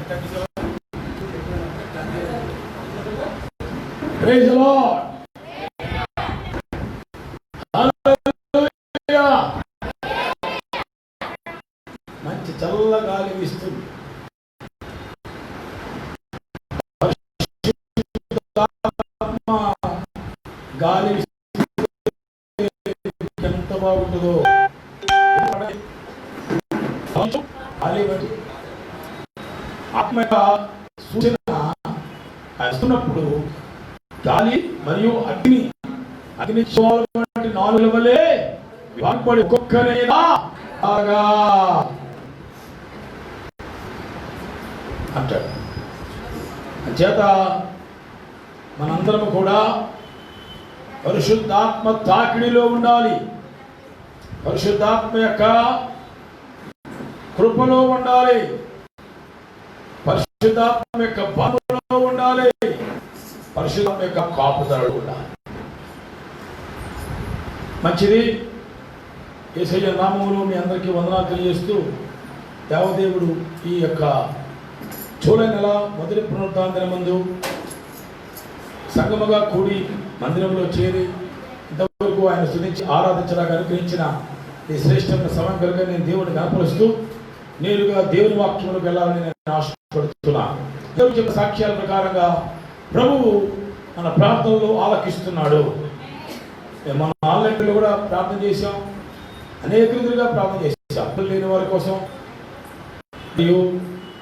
Praise the Lord. Hallelujah. మంచి చల్ల గాలి వీస్తుంది. గాలి ఎంత బాగుంటుందో ఆత్మక సూచన వస్తున్నప్పుడు గాలి మరియు అగ్ని వంటి నాలుగు వలె వాగ్బడి ఒక్కొక్కరైనా అంటాడు. చేత మనందరం కూడా పరిశుద్ధాత్మ తాకిడిలో ఉండాలి. పరిశుద్ధాత్మ యొక్క కృపలో ఉండాలి. పరిశుద్ధాత్మ యొక్క బలములో ఉండాలి. పరిశుద్ధాత్మ యొక్క కాపుదలలో ఉండాలి. మంచిది. యేసయ్య నామములో మీ అందరికీ వందనాలు తెలియజేస్తూ దేవదేవుడు ఈ యొక్క జూలై నెల మొదటి పునరుత్థాన దినమందు సంగముగా కూడి మందిరంలో చేరి ఇంతవరకు ఆయన స్తుతించి ఆరాధించడానికి అనుగ్రహించిన ఈ శ్రేష్టమైన సమయం కనుక నేను దేవుడిని కనపరుస్తూ నేరుగా దేవుని వాక్యములకు వెళ్ళాలని నేను ఆశపడుతున్నాను. దేవుడు చెప్పిన సాక్ష్యాల ప్రకారంగా ప్రభువు మన ప్రార్థనలు ఆలకిస్తున్నాడు. మన ఆన్లైన్లో కూడా ప్రార్థన చేశాం, అనేక విధులుగా ప్రార్థన చేశాం. ఇల్లు లేని వారి కోసం మరియు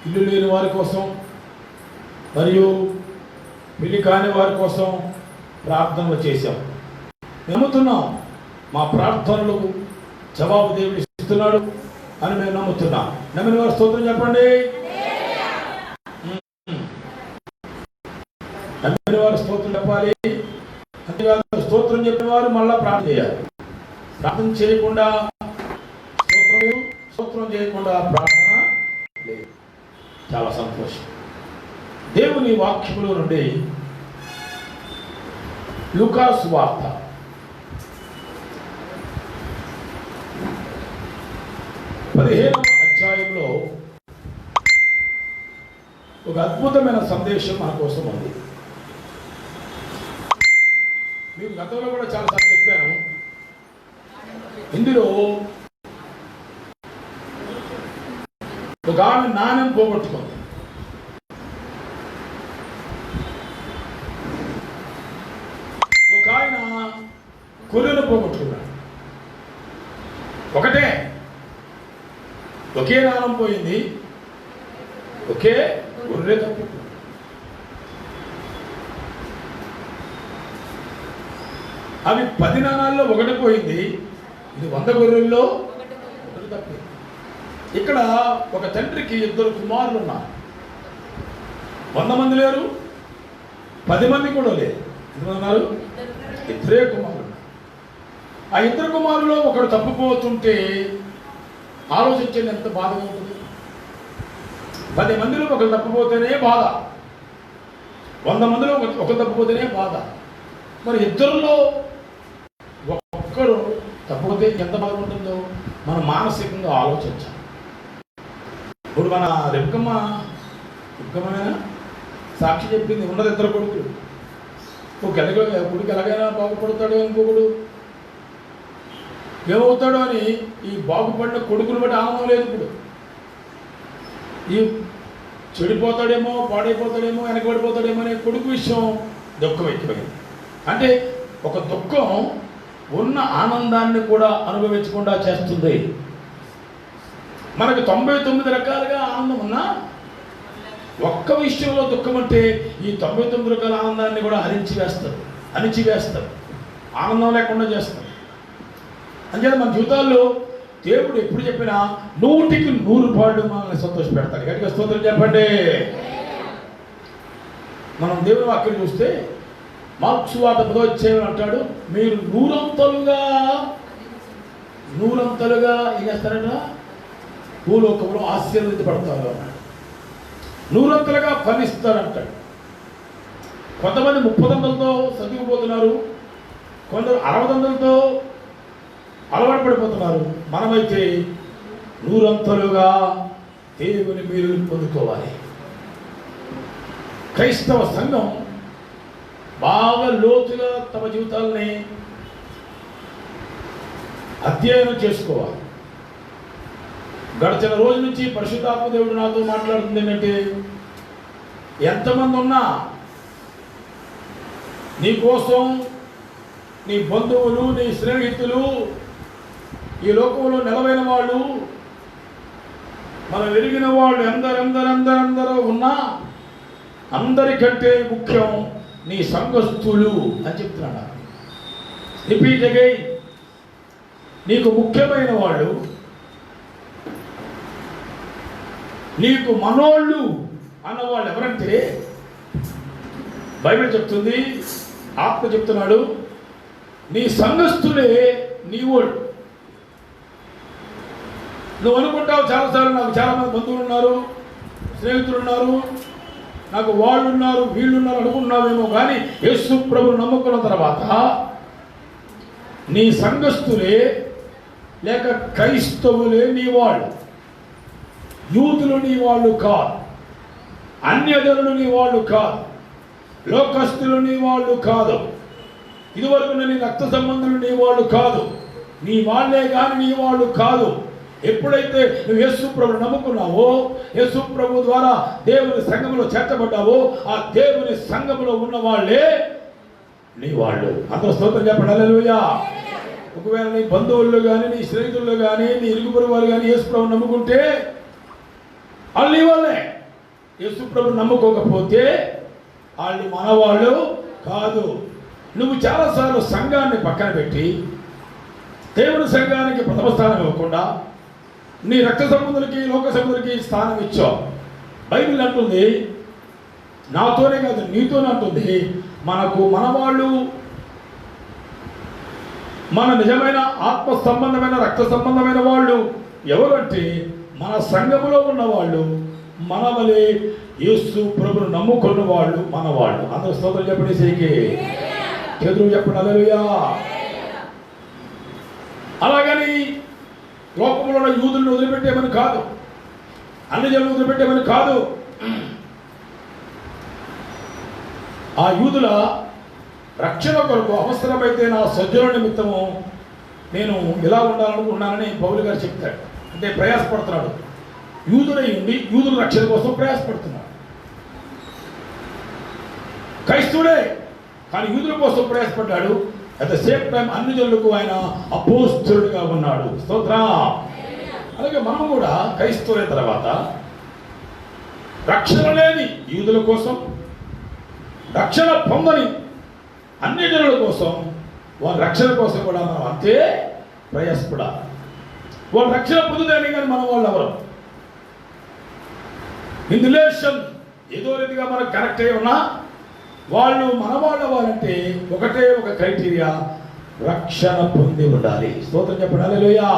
ఇల్లు లేని వారి కోసం మరియు పెళ్లి కాని వారి కోసం ప్రార్థనలు చేశాం. నమ్ముతున్నాం మా ప్రార్థనలకు జవాబు దేవుడు ఇస్తున్నాడు అని మేము నమ్ముతున్నాం. నమ్మిన వారు స్తోత్రం చెప్పండి. నమ్మిన వారు స్తోత్రం చెప్పాలి. అంతేకాదు స్తోత్రం చెప్పిన వారు మళ్ళా ప్రార్థన చేయాలి. ప్రార్థన చేయకుండా స్తోత్రం చేయకుండా ప్రార్థన లేదు. చాలా సంతోషం. దేవుని వాక్యములో నుండి లూకా సువార్త 15వ అధ్యాయంలో ఒక అద్భుతమైన సందేశం మన కోసం ఉంది. మీకు గతంలో కూడా చాలాసార్లు చెప్పాను. ఇందులో ఒక ఆమె నాణ్యం పోగొట్టుకుంది. ఒక ఆయన కొర్రెను పోగొట్టుకున్నాడు. ఒకటే ఒకే నాణం పోయింది, ఒకే గొర్రె తప్పింది. అవి 10 నాణాల్లో ఒకటి పోయింది, ఇది 100 గొర్రెల్లో ఒకటి తప్పింది. ఇక్కడ ఒక తండ్రికి 2 కుమారులు ఉన్నారు. 100 మంది లేరు, 10 మంది కూడా లేరు. ఎంతమంది ఉన్నారు? 2 కుమారులు. ఆ 2 కుమారులు ఒకడు తప్పిపోతుంటే ఆలోచించండి ఎంత బాధగా ఉంటుంది. 10 మందిలో ఒకరు తప్పిపోతేనే బాధ, 100 మందిలో ఒకరు తప్పిపోతేనే బాధ. మరి 2లో ఒక్కడు తప్పిపోతే ఎంత బాధ ఉంటుందో మనం మానసికంగా ఆలోచించాలి. ఇప్పుడు మన రెబ్కమ్మ సాక్షి చెప్పింది, ఉన్నది 2 కొడుకులు. కొడుకు ఎలాగైనా బాగుపడతాడో, ఇంకొకడు ఏమవుతాడో అని ఈ బాగుపడిన కొడుకుని బట్టి ఆనందం లేదు. ఇప్పుడు ఈ చెడిపోతాడేమో, పాడైపోతాడేమో, వెనకబడిపోతాడేమో అనే కొడుకు విషయం దుఃఖం ఎక్కువైంది. అంటే ఒక దుఃఖం ఉన్న ఆనందాన్ని కూడా అనుభవించకుండా చేస్తుంది. మనకు 99 రకాలుగా ఆనందం ఉన్నా ఒక్క విషయంలో దుఃఖం అంటే ఈ 99 రకాల ఆనందాన్ని కూడా అణిచివేస్తారు, ఆనందం లేకుండా చేస్తారు. అంచేత మన జీవితాల్లో దేవుడు ఎప్పుడు చెప్పినా 100కి 100 పాళ్ళు మనల్ని సంతోషపెడతాడు. గట్టిగా స్తోత్రం చెప్పండి. మనం దేవుని వాక్యం చూస్తే మార్కు సువార్త 10వ అధ్యాయం అంటాడు, మీరు నూరంతలుగా ఏం చేస్తారట? భూలోకంలో ఆశీర్వదించబడతారు అన్నాడు. 100 ఫలిస్తారంటాడు. కొంతమంది 30 దండలతో సర్దుకుపోతున్నారు, కొందరు 60 దండలతో అలవాటు పడిపోతున్నారు. మనమైతే 100 దేవుని మీరు పొందుకోవాలి. క్రైస్తవ సంఘం బాగా లోతుగా తమ జీవితాలని అధ్యయనం చేసుకోవాలి. గడిచిన రోజు నుంచి పరిశుద్ధాత్మ దేవుడు నాతో మాట్లాడుతుంది ఏంటంటే, ఎంతమంది ఉన్నా నీ కోసం నీ బంధువులు, నీ స్నేహితులు, ఈ లోకంలో నిలవైన వాళ్ళు, మనం ఎరిగిన వాళ్ళు ఎందరెందరూ ఉన్నా అందరికంటే ముఖ్యం నీ సంఘస్థులు అని చెప్తున్నాడు. రిపీట్ అగైన్, నీకు ముఖ్యమైన వాళ్ళు, నీకు మనోళ్ళు అన్నవాళ్ళు ఎవరంటే బైబిల్ చెప్తుంది, ఆత్మ చెప్తున్నాడు, నీ సంఘస్థులే నీ వాళ్ళు. నువ్వు అనుకుంటావు చాలాసార్లు నాకు చాలామంది బంధువులు ఉన్నారు, స్నేహితులు ఉన్నారు, నాకు వాళ్ళు ఉన్నారు, వీళ్ళు ఉన్నారు అనుకున్నావేమో. కానీ యేసు ప్రభువును నమ్ముకున్న తర్వాత నీ సంఘస్థులే లేక క్రైస్తవులే నీ వాళ్ళు. యూదులు నీ వాళ్ళు కాదు, అన్యజనులు నీ వాళ్ళు కాదు, లోకస్తులు నీ వాళ్ళు కాదు, ఇదివరకు నీ రక్త సంబంధులు నీ వాళ్ళు కాదు, నీ వాళ్ళే కానీ నీ వాళ్ళు కాదు. ఎప్పుడైతే నువ్వు యేసు ప్రభువును నమ్ముకున్నావో, యేసు ప్రభు ద్వారా దేవుని సంఘములో చేర్చబడ్డావో, ఆ దేవుని సంఘములో ఉన్న వాళ్ళే నీ వాళ్ళు. అందరూ స్తోత్రం చెప్పండి, హల్లెలూయా. ఒకవేళ నీ బంధువుల్లో కానీ, నీ స్నేహితుల్లో కానీ, నీ ఇరుగు పొరుగు వాళ్ళు కానీ యేసు ప్రభువును నమ్ముకుంటే వాళ్ళు నీ వాళ్ళే. యేసు ప్రభువును నమ్ముకోకపోతే వాళ్ళు మనవాళ్ళు కాదు. నువ్వు చాలాసార్లు సంఘాన్ని పక్కన పెట్టి దేవుని సంఘానికి ప్రథమ స్థానం ఇవ్వకుండా నీ రక్త సంబంధులకి, లోక సంబంధులకి స్థానం ఇచ్చావు. బైబిల్ అంటుంది, నాతోనే కాదు నీతోనే అంటుంది, మనకు మనవాళ్ళు, మన నిజమైన ఆత్మ సంబంధమైన రక్త సంబంధమైన వాళ్ళు ఎవరంటే మన సంఘములో ఉన్నవాళ్ళు, మన వలె యేసు ప్రభువును నమ్ముకున్న వాళ్ళు మనవాళ్ళు. అందరూ స్తోత్రం చెప్పండి, సేకి చేతులు చెప్పండి, హల్లెలూయా. అలాగని లోకంలో ఉన్న యూదులను వదిలిపెట్టేమని కాదు, అన్ని జనులను వదిలిపెట్టేమని కాదు. ఆ యూదుల రక్షణ కొరకు అవసరమైతే నా సజ్జన నిమిత్తము నేను ఇలా ఉండాలనుకున్నానని పౌలు గారు చెప్తాడు. అంటే ప్రయాసపడుతున్నాడు, యూదులై ఉండి యూదుల రక్షణ కోసం ప్రయాసపడుతున్నాడు. క్రైస్తవుడే కానీ యూదుల కోసం ప్రయాసపడ్డాడు. అట్ ద సేమ్ టైం అన్ని జనులకు ఆయన అపోస్తలుడిగా ఉన్నాడు. స్తోత్రం. అలాగే మనం కూడా క్రైస్తవులైన తర్వాత రక్షణ లేని యూదుల కోసం, రక్షణ పొందని అన్ని జనుల కోసం, వారి రక్షణ కోసం కూడా మనం అంతే ప్రయాసపడాలి. వాళ్ళు రక్షణ పొందుతారని కానీ మన వాళ్ళు ఎవరు ఇన్ రిలేషన్ ఏదో రీతిగా మనకు కనెక్ట్ అయి ఉన్నా వాళ్ళు మనవాళ్ళు అవ్వాలంటే ఒకటే ఒక క్రైటీరియా, రక్షణ పొంది ఉండాలి. స్తోత్రం చెప్పండి, హల్లెలూయా.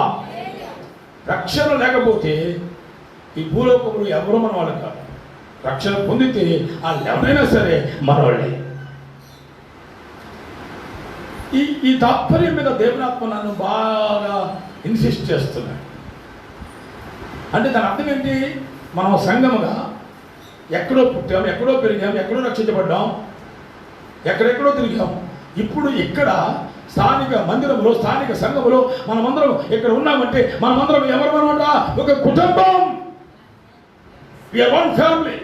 రక్షణ లేకపోతే ఈ భూలోకంలో ఎవరు మన వాళ్ళు కాదు. రక్షణ పొందితే వాళ్ళు ఎవరైనా సరే మనవాళ్ళే. ఈ తాత్పర్యం మీద దేవునాత్మ నన్ను బాగా ఇన్సిస్ట్ చేస్తున్నాడు. అంటే దాని అర్థం ఏంటి? మనం సంఘముగా ఎక్కడో పుట్టాం, ఎక్కడో పెరిగాం, ఎక్కడో రక్షించబడ్డాం, ఎక్కడెక్కడో తిరిగాం. ఇప్పుడు ఇక్కడ స్థానిక మందిరంలో, స్థానిక సంఘములో మనమందరం ఇక్కడ ఉన్నామంటే మనమందరం ఎవరమన్నమాట? ఒక కుటుంబం. We are one family.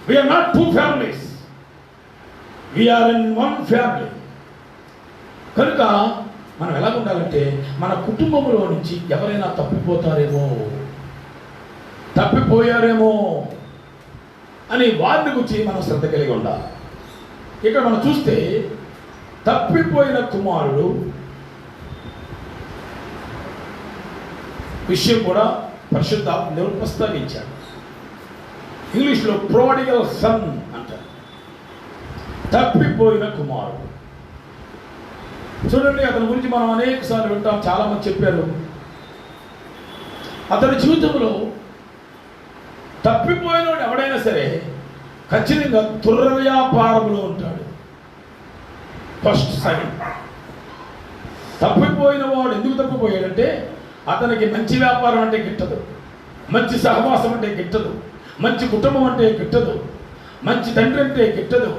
We are not two families, we are in one family. కనుక మనం ఎలా ఉండాలంటే మన కుటుంబంలో నుంచి ఎవరైనా తప్పిపోయారేమో అని వారిని గురించి మనం శ్రద్ధ కలిగి ఉండాలి. ఇక్కడ మనం చూస్తే తప్పిపోయిన కుమారుడు విషయం కూడా పరిశుద్ధాత్మ దేవుడు ప్రస్తావించాడు. ఇంగ్లీష్లో ప్రోడిగల్ సన్ అంటారు, తప్పిపోయిన కుమారుడు. చూడండి, అతని గురించి మనం అనేక సార్లు వింటాం, చాలా మంది చెప్పారు. అతని జీవితంలో తప్పిపోయినవాడు ఎవడైనా సరే ఖచ్చితంగా తుర్ర వ్యాపారంలో ఉంటాడు. First sign. తప్పిపోయిన వాడు ఎందుకు తప్పిపోయాడంటే అతనికి మంచి వ్యాపారం అంటే గిట్టదు, మంచి సహవాసం అంటే గిట్టదు, మంచి కుటుంబం అంటే గిట్టదు, మంచి తండ్రి అంటే గిట్టదు,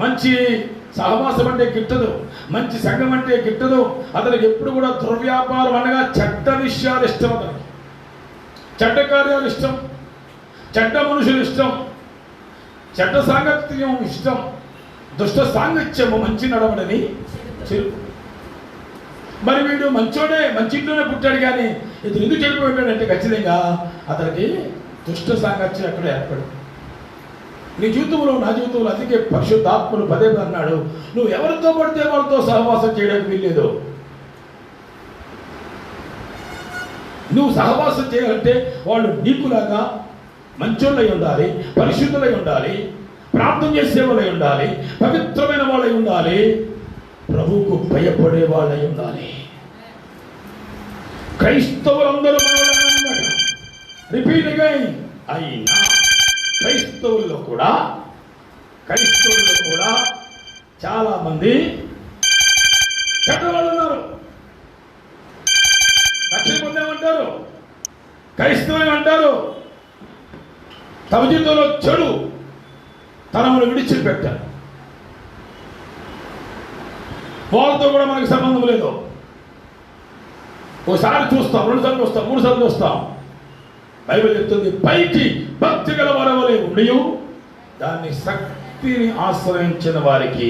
మంచి సహవాసం అంటే గిట్టదు, మంచి సంఘం అంటే గిట్టదు. అతనికి ఎప్పుడు కూడా దుర్వ్యాపారం అనగా చెడ్డ విషయాలు ఇష్టం, అతనికి చెడ్డ కార్యాలు ఇష్టం, చెడ్డ మనుషులు ఇష్టం, చెడ్డ సాంగత్యం ఇష్టం, దుష్ట సాంగత్యము మంచి నడవడని చెరుపు. మరి వీడు మంచోడే, మంచి ఇంట్లోనే పుట్టాడు, కానీ ఇతను ఎందుకు చెడిపోయాడంటే ఖచ్చితంగా అతనికి దుష్ట సాంగత్యం అక్కడ ఏర్పడు. నీ జీవితంలో, నా జీవితంలో అందుకే పరిశుద్ధాత్ముడు పదే అన్నాడు, నువ్వు ఎవరితో పడితే వాళ్ళతో సహవాసం చేయడానికి వీల్లేదు. నువ్వు సహవాసం చేయాలంటే వాళ్ళు నీకులాగా మంచోళ్ళై ఉండాలి, పరిశుద్ధులై ఉండాలి, ప్రార్థన చేసే వాళ్ళై ఉండాలి, పవిత్రమైన వాళ్ళై ఉండాలి, ప్రభువుకు భయపడే వాళ్ళై ఉండాలి. క్రైస్తవులందరూ రిపీట్ అగైన్, అయినా క్రైస్తవుల్లో కూడా చాలా మంది చెడ్డవాళ్ళు ఉన్నారు. రక్షణ పొందేమంటారు, క్రైస్తవేమంటారు, తమ జీవితంలో చెడు తనమును విడిచిపెట్టారు. వాళ్ళతో కూడా మనకు సంబంధం లేదు. ఓసారి చూస్తాం, 2 సార్లు చూస్తాం, 3 సార్లు చూస్తాం. బైబిల్ చెప్తుంది, పైకి భక్తి గల వరవలే ఉండి దాన్ని శక్తిని ఆశ్రయించిన వారికి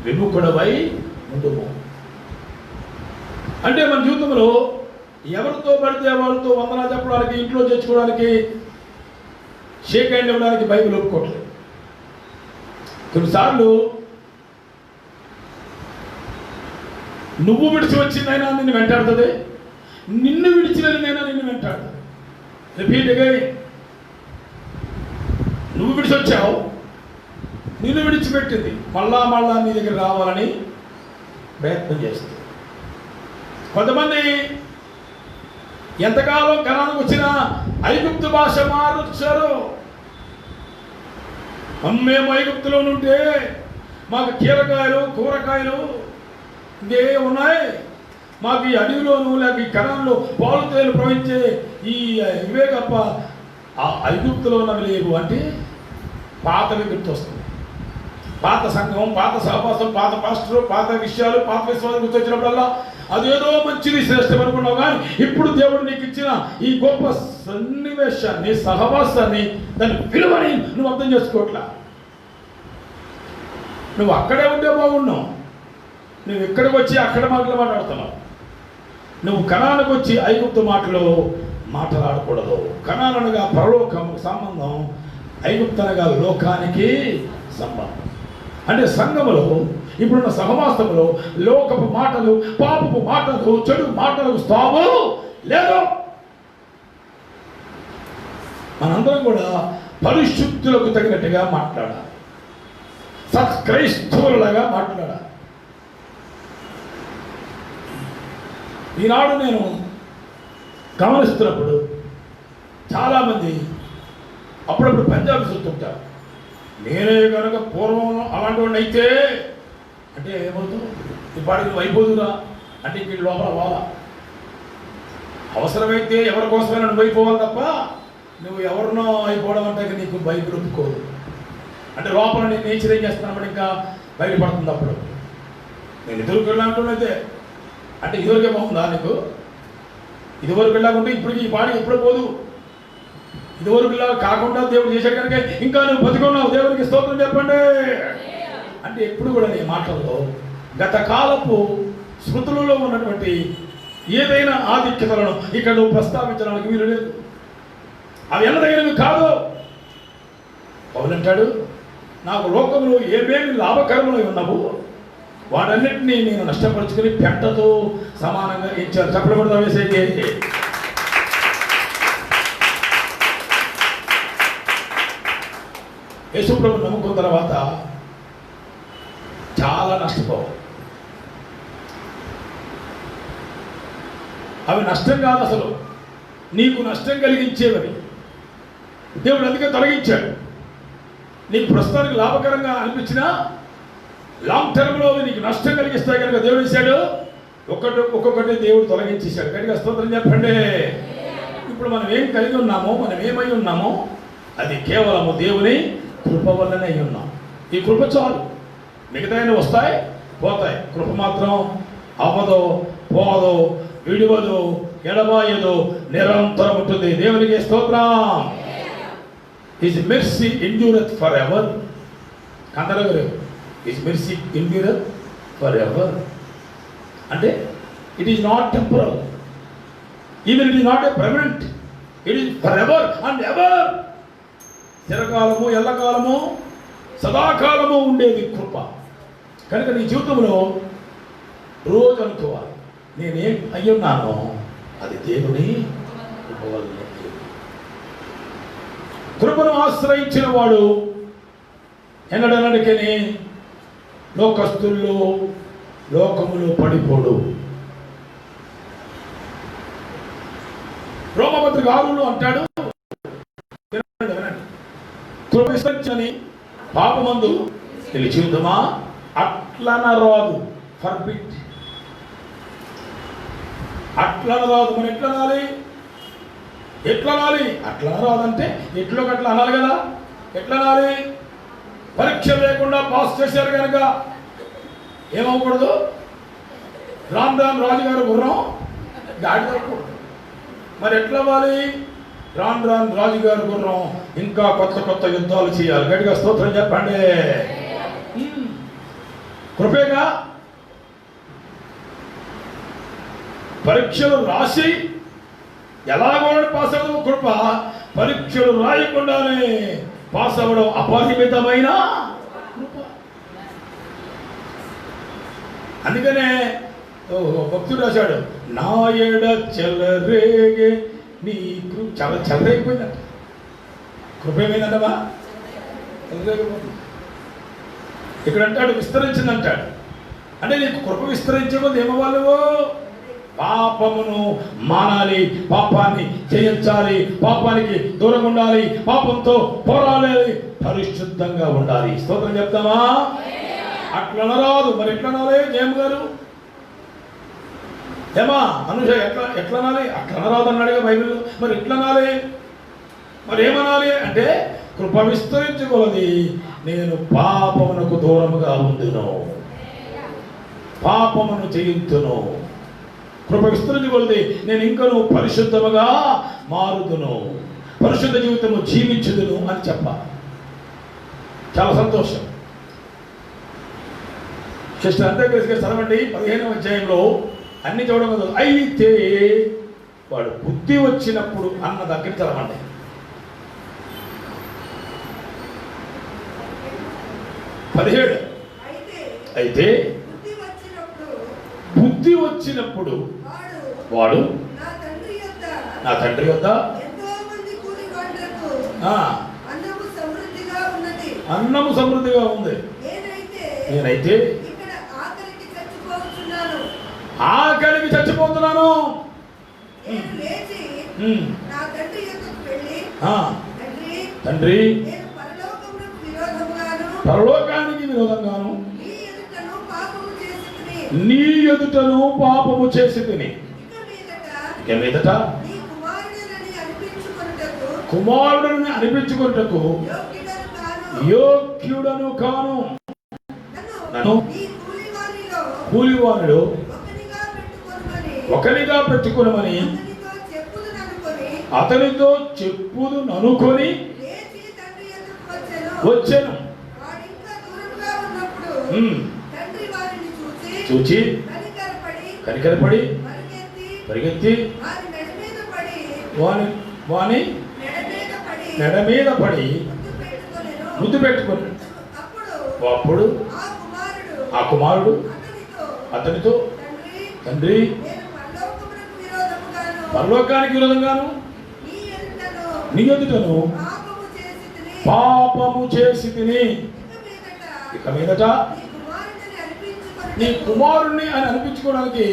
విముఖుడవై ఉండుము. అంటే మన జీవితంలో ఎవరితో పడితే వాళ్ళతో వందనాలు చెప్పడానికి, ఇంట్లో తెచ్చుకోవడానికి, షేక్ హ్యాండ్ ఇవ్వడానికి బైబిల్ ఒప్పుకోవట్లేదు. కొన్నిసార్లు నువ్వు విడిచి వచ్చిందైనా నిన్ను వెంటాడుతుంది, నిన్ను విడిచినైనా నిన్ను వెంటాడుతుంది. రిపీట్ అగైన్, నువ్వు విడిచి వచ్చావు, నిన్ను విడిచిపెట్టింది మళ్ళా నీ దగ్గర రావాలని ప్రయత్నం చేస్తుంది. కొంతమంది ఎంతకాలం కణానికి వచ్చినా ఐగుప్తు భాష మార్చారు. మేము ఐగుప్తులో ఉంటే మాకు కీరకాయలు, కూరగాయలు ఇంకే ఉన్నాయి, మాకు ఈ అడవిలోను లేక ఈ కణంలో పాలు తేలు ప్రవహించే ఈ ఇవే తప్ప ఆ ఐగుప్తులో ఉన్నవి లేవు అంటే పాతవి గుర్తొస్తుంది. పాత సంఘం, పాత సహవాసం, పాత పాస్టరు, పాత విషయాలు, పాత విశ్వాసం గుర్తొచ్చినప్పుడల్లా అదేదో మంచిది, శ్రేష్టం అనుకున్నావు. కానీ ఇప్పుడు దేవుడు నీకు ఇచ్చిన ఈ గొప్ప సన్నివేశాన్ని, సహవాసాన్ని, దాని విలువని నువ్వు అర్థం చేసుకోవట్లా. నువ్వు అక్కడే ఉంటే బాగున్నావు, నువ్వు ఇక్కడికి వచ్చి అక్కడ మాటలు మాట్లాడుతున్నావు. నువ్వు కణానికి వచ్చి ఐగుప్తు మాటలు మాట్లాడకూడదు. కణాననగా పరలోకం సంబంధం, ఐగుప్తు అనగా లోకానికి సంబంధం. అంటే సంఘములో, ఇప్పుడున్న సహవాసములో లోకపు మాటలు, పాపపు మాటలు, చెడు మాటలకు స్థాము లేదు. మనందరం కూడా పరిశుద్ధులకు తగినట్టుగా మాట్లాడాలి, సత్క్రైస్తవులలాగా మాట్లాడాలి. ఈనాడు నేను గమనిస్తున్నప్పుడు చాలామంది అప్పుడప్పుడు పంజాబీ చూస్తుంటారు. నేనే కనుక పూర్వం అలాంటి వాడిని అయితే అంటే ఏమవుతుంది, ఇప్పటికి నువ్వు అయిపోదురా అంటే ఇంక లోపల వాళ్ళ అవసరమైతే ఎవరి కోసమైనా నువ్వు అయిపోవాలి తప్ప నువ్వు ఎవరినో అయిపోవడం అంటే నీకు బైబిల్ ఒప్పుకోదు. అంటే లోపల నేను నేచర్ ఏం చేస్తున్నాను ఇంకా బయటపడుతుంది. అప్పుడు నేను ఇదివరకు వెళ్ళాలంటే అంటే ఇదివరకే బాగుందా నీకు? ఇదివరకు వెళ్ళాకుంటే ఇప్పటికి ఈ పాడి ఎప్పుడు పోదు. ఇదివరకు ఇలా కాకుండా దేవుడు చేశాడు కనుక ఇంకా నువ్వు బతుకున్నావు, దేవుడికి స్తోత్రం చెప్పండి. అంటే ఎప్పుడు కూడా నీ మాటల్లో గత కాలపు స్మృతులలో ఉన్నటువంటి ఏదైనా ఆధిక్యతలను ఇక్కడ నువ్వు ప్రస్తావించడానికి వీలు లేదు. అవి ఎన్నదగినవి కాదు. పౌలంటాడు, నాకు లోకంలో ఏమేమి లాభకరములై ఉన్నావు వాటన్నిటినీ నేను నష్టపరుచుకుని పెంటతో సమానంగా ఇచ్చాను. చెప్పబడతా వేసేది యేసుప్రభు నమ్ముకున్న తర్వాత చాలా నష్టపోవాలి. అవి నష్టం కాదు, అసలు నీకు నష్టం కలిగించేవని దేవుడు అందుకే తొలగించాడు. నీకు ప్రస్తుతానికి లాభకరంగా అనిపించినా లాంగ్ టర్మ్లో నీకు నష్టం కలిగిస్తాయి కనుక దేవుడు ఇచ్చాడు. ఒక్కొక్కటి దేవుడు తొలగించేశాడు. కనుక స్తోత్రం చెప్పండి. ఇప్పుడు మనం ఏం కలిగి ఉన్నామో, మనం ఏమై ఉన్నామో అది కేవలము దేవుని కృప వల్లనే ఉన్నాం. ఈ కృప చాలు. మిగతాయన వస్తాయి పోతాయి, కృప మాత్రం అవ్వదు, పోదు, విడువదు, ఎడబాయదు, నిరంతరం ఉంటుంది. దేవునికి స్తోత్రం. His mercy endureth for ever. కందరగరు his mercy endureth for ever అంటే it is not temporal, even it is not a permanent, it is for ever and ever. చిరకాలము, ఎల్లకాలము, సదాకాలము ఉండేది కృప. కనుక నీ జీవితంలో రోజు అనుకోవాలి, నేనేం అయ్యున్నానో అది దేవుని కృప వల్లనే. కృపను ఆశ్రయించిన వాడు ఎన్నడనడికని లోకస్తుల్లో లోకములో పడిపోడు. రోమపత్రిక 6లో అంటాడు, కృప విస్తరించని పాపమందు నిలిచియుందుమా అట్లనరాదు. ఫర్బిట్, అట్లనరాదు. మరి ఎట్లా అనాలి? ఎట్లా అనాలి? అట్లా రాదంటే ఎట్లోకి అట్లా అనాలి కదా. ఎట్లా అనాలి? పరీక్ష లేకుండా పాస్ చేశారు కనుక ఏమవకూడదు. రామ్ రాజుగారు గుర్రం గాడి తప్పకూడదు. మరి ఎట్లా అవ్వాలి? రామ్ రాజుగారు గుర్రం ఇంకా కొత్త కొత్త యుద్ధాలు చేయాలి. గట్టిగా స్తోత్రం చెప్పండి. కృపేగా పరీక్షలు రాసి ఎలాగో పాస్ అవ్వడం కృప. పరీక్షలు రాయకుండానే పాస్ అవ్వడం అపరిమితమైన కృప. అందుకనే భక్తుడు రాశాడు, నా ఎడ చెలరేగే నీ చాలా చెలరైపోయిందంట. కృప ఏమైందంటవా? చెలరేగిపోతుంది. ఇక్కడ అంటాడు విస్తరించిందంటాడు. అంటే నీకు కృప విస్తరించే కొద్ది ఏమవ్వాలి? పాపమును మానాలి, పాపాన్ని జయించాలి, పాపానికి దూరంగా ఉండాలి, పాపంతో పోరాడాలి, పరిశుద్ధంగా ఉండాలి. స్తోత్రం చెప్తామా? అట్లా రాదు. మరి ఎట్లా అనాలి? జయమ్మ గారు, ఏమా అనుష ఎట్లా అనాలి? అట్లా రాదు అన్నాడుగా బైబిల్లో. మరి ఎట్లా అనాలి? మరి ఏమనాలి అంటే కృప విస్తరించుకోలది నేను పాపమునకు దూరముగా ఉందును, పాపమును జయించును. కృప విస్తరించగలది నేను ఇంకను పరిశుద్ధముగా మారుదును, పరిశుద్ధ జీవితము జీవించుదును అని చెప్పాలి. చాలా సంతోషం. సిస్టర్ అంతేగా చదవండి 15వ అధ్యాయంలో అన్ని చూడడం కదా. అయితే వాడు బుద్ధి వచ్చినప్పుడు అన్న దగ్గర చదవండి. అయితే బుద్ధి వచ్చినప్పుడు వాడు నా తండ్రి యొద్ద అన్నము సమృద్ధిగా ఉంది, నేనైతే ఆకలికి చచ్చిపోతున్నాను. తండ్రి పరలోకానికి విరోధంగాను నీ ఎదుటను పాపము చేసి తిని ఇక మీదట కుమారుడని అనిపించుకున్నటకు యోగ్యుడను కాను. నన్ను కూలివానిలో ఒకనిగా పెట్టుకునమని అతనితో చెప్పుదు ననుకొని వచ్చాను. చూచి కనికరపడి పరిగెత్తి వాని మెడ మీద పడి ముద్దు పెట్టుకుని అప్పుడు ఆ కుమారుడు అతనితో తండ్రి పరలోకానికి విరోధంగాను నీ ఎదుటను పాపము చేసి తిని ఇక మీదట నీ కుమారుణ్ణి అని అనిపించుకోవడానికి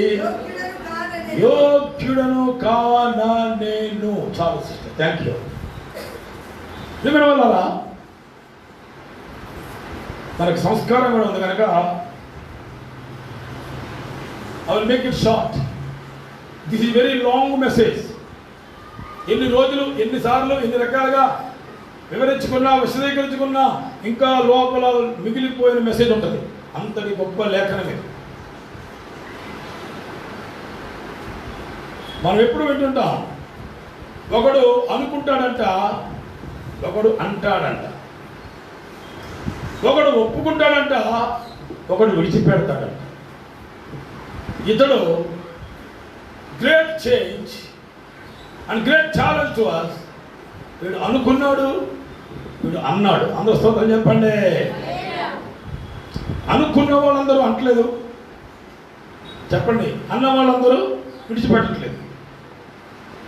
యోగ్యుడను కానా నేను. చాలా సిస్టర్, థ్యాంక్ యూ. నిమిడ వల్ల మనకు సంస్కారం కూడా ఉంది కనుక I will make it short. This is very long message. ఎన్ని రోజులు, ఎన్నిసార్లు, ఎన్ని రకాలుగా వివరించుకున్నా, విశదీకరించుకున్నా ఇంకా లోపల మిగిలిపోయిన మెసేజ్ ఉంటుంది. అంతటి గొప్ప లేఖనం ఇది. మనం ఎప్పుడు వింటుంటాం, ఒకడు అనుకుంటాడంట, ఒకడు అంటాడంట, ఒకడు ఒప్పుకుంటాడంట, ఒకడు విడిచిపెడతాడంట. ఇతడు great change and great challenge to us. వీడు అనుకున్నాడు, వీడు అన్నాడు. అందరూ స్తోత్రం చెప్పండి. అనుకున్న వాళ్ళందరూ అంటలేదు చెప్పండి, అన్న వాళ్ళందరూ విడిచిపెట్టట్లేదు.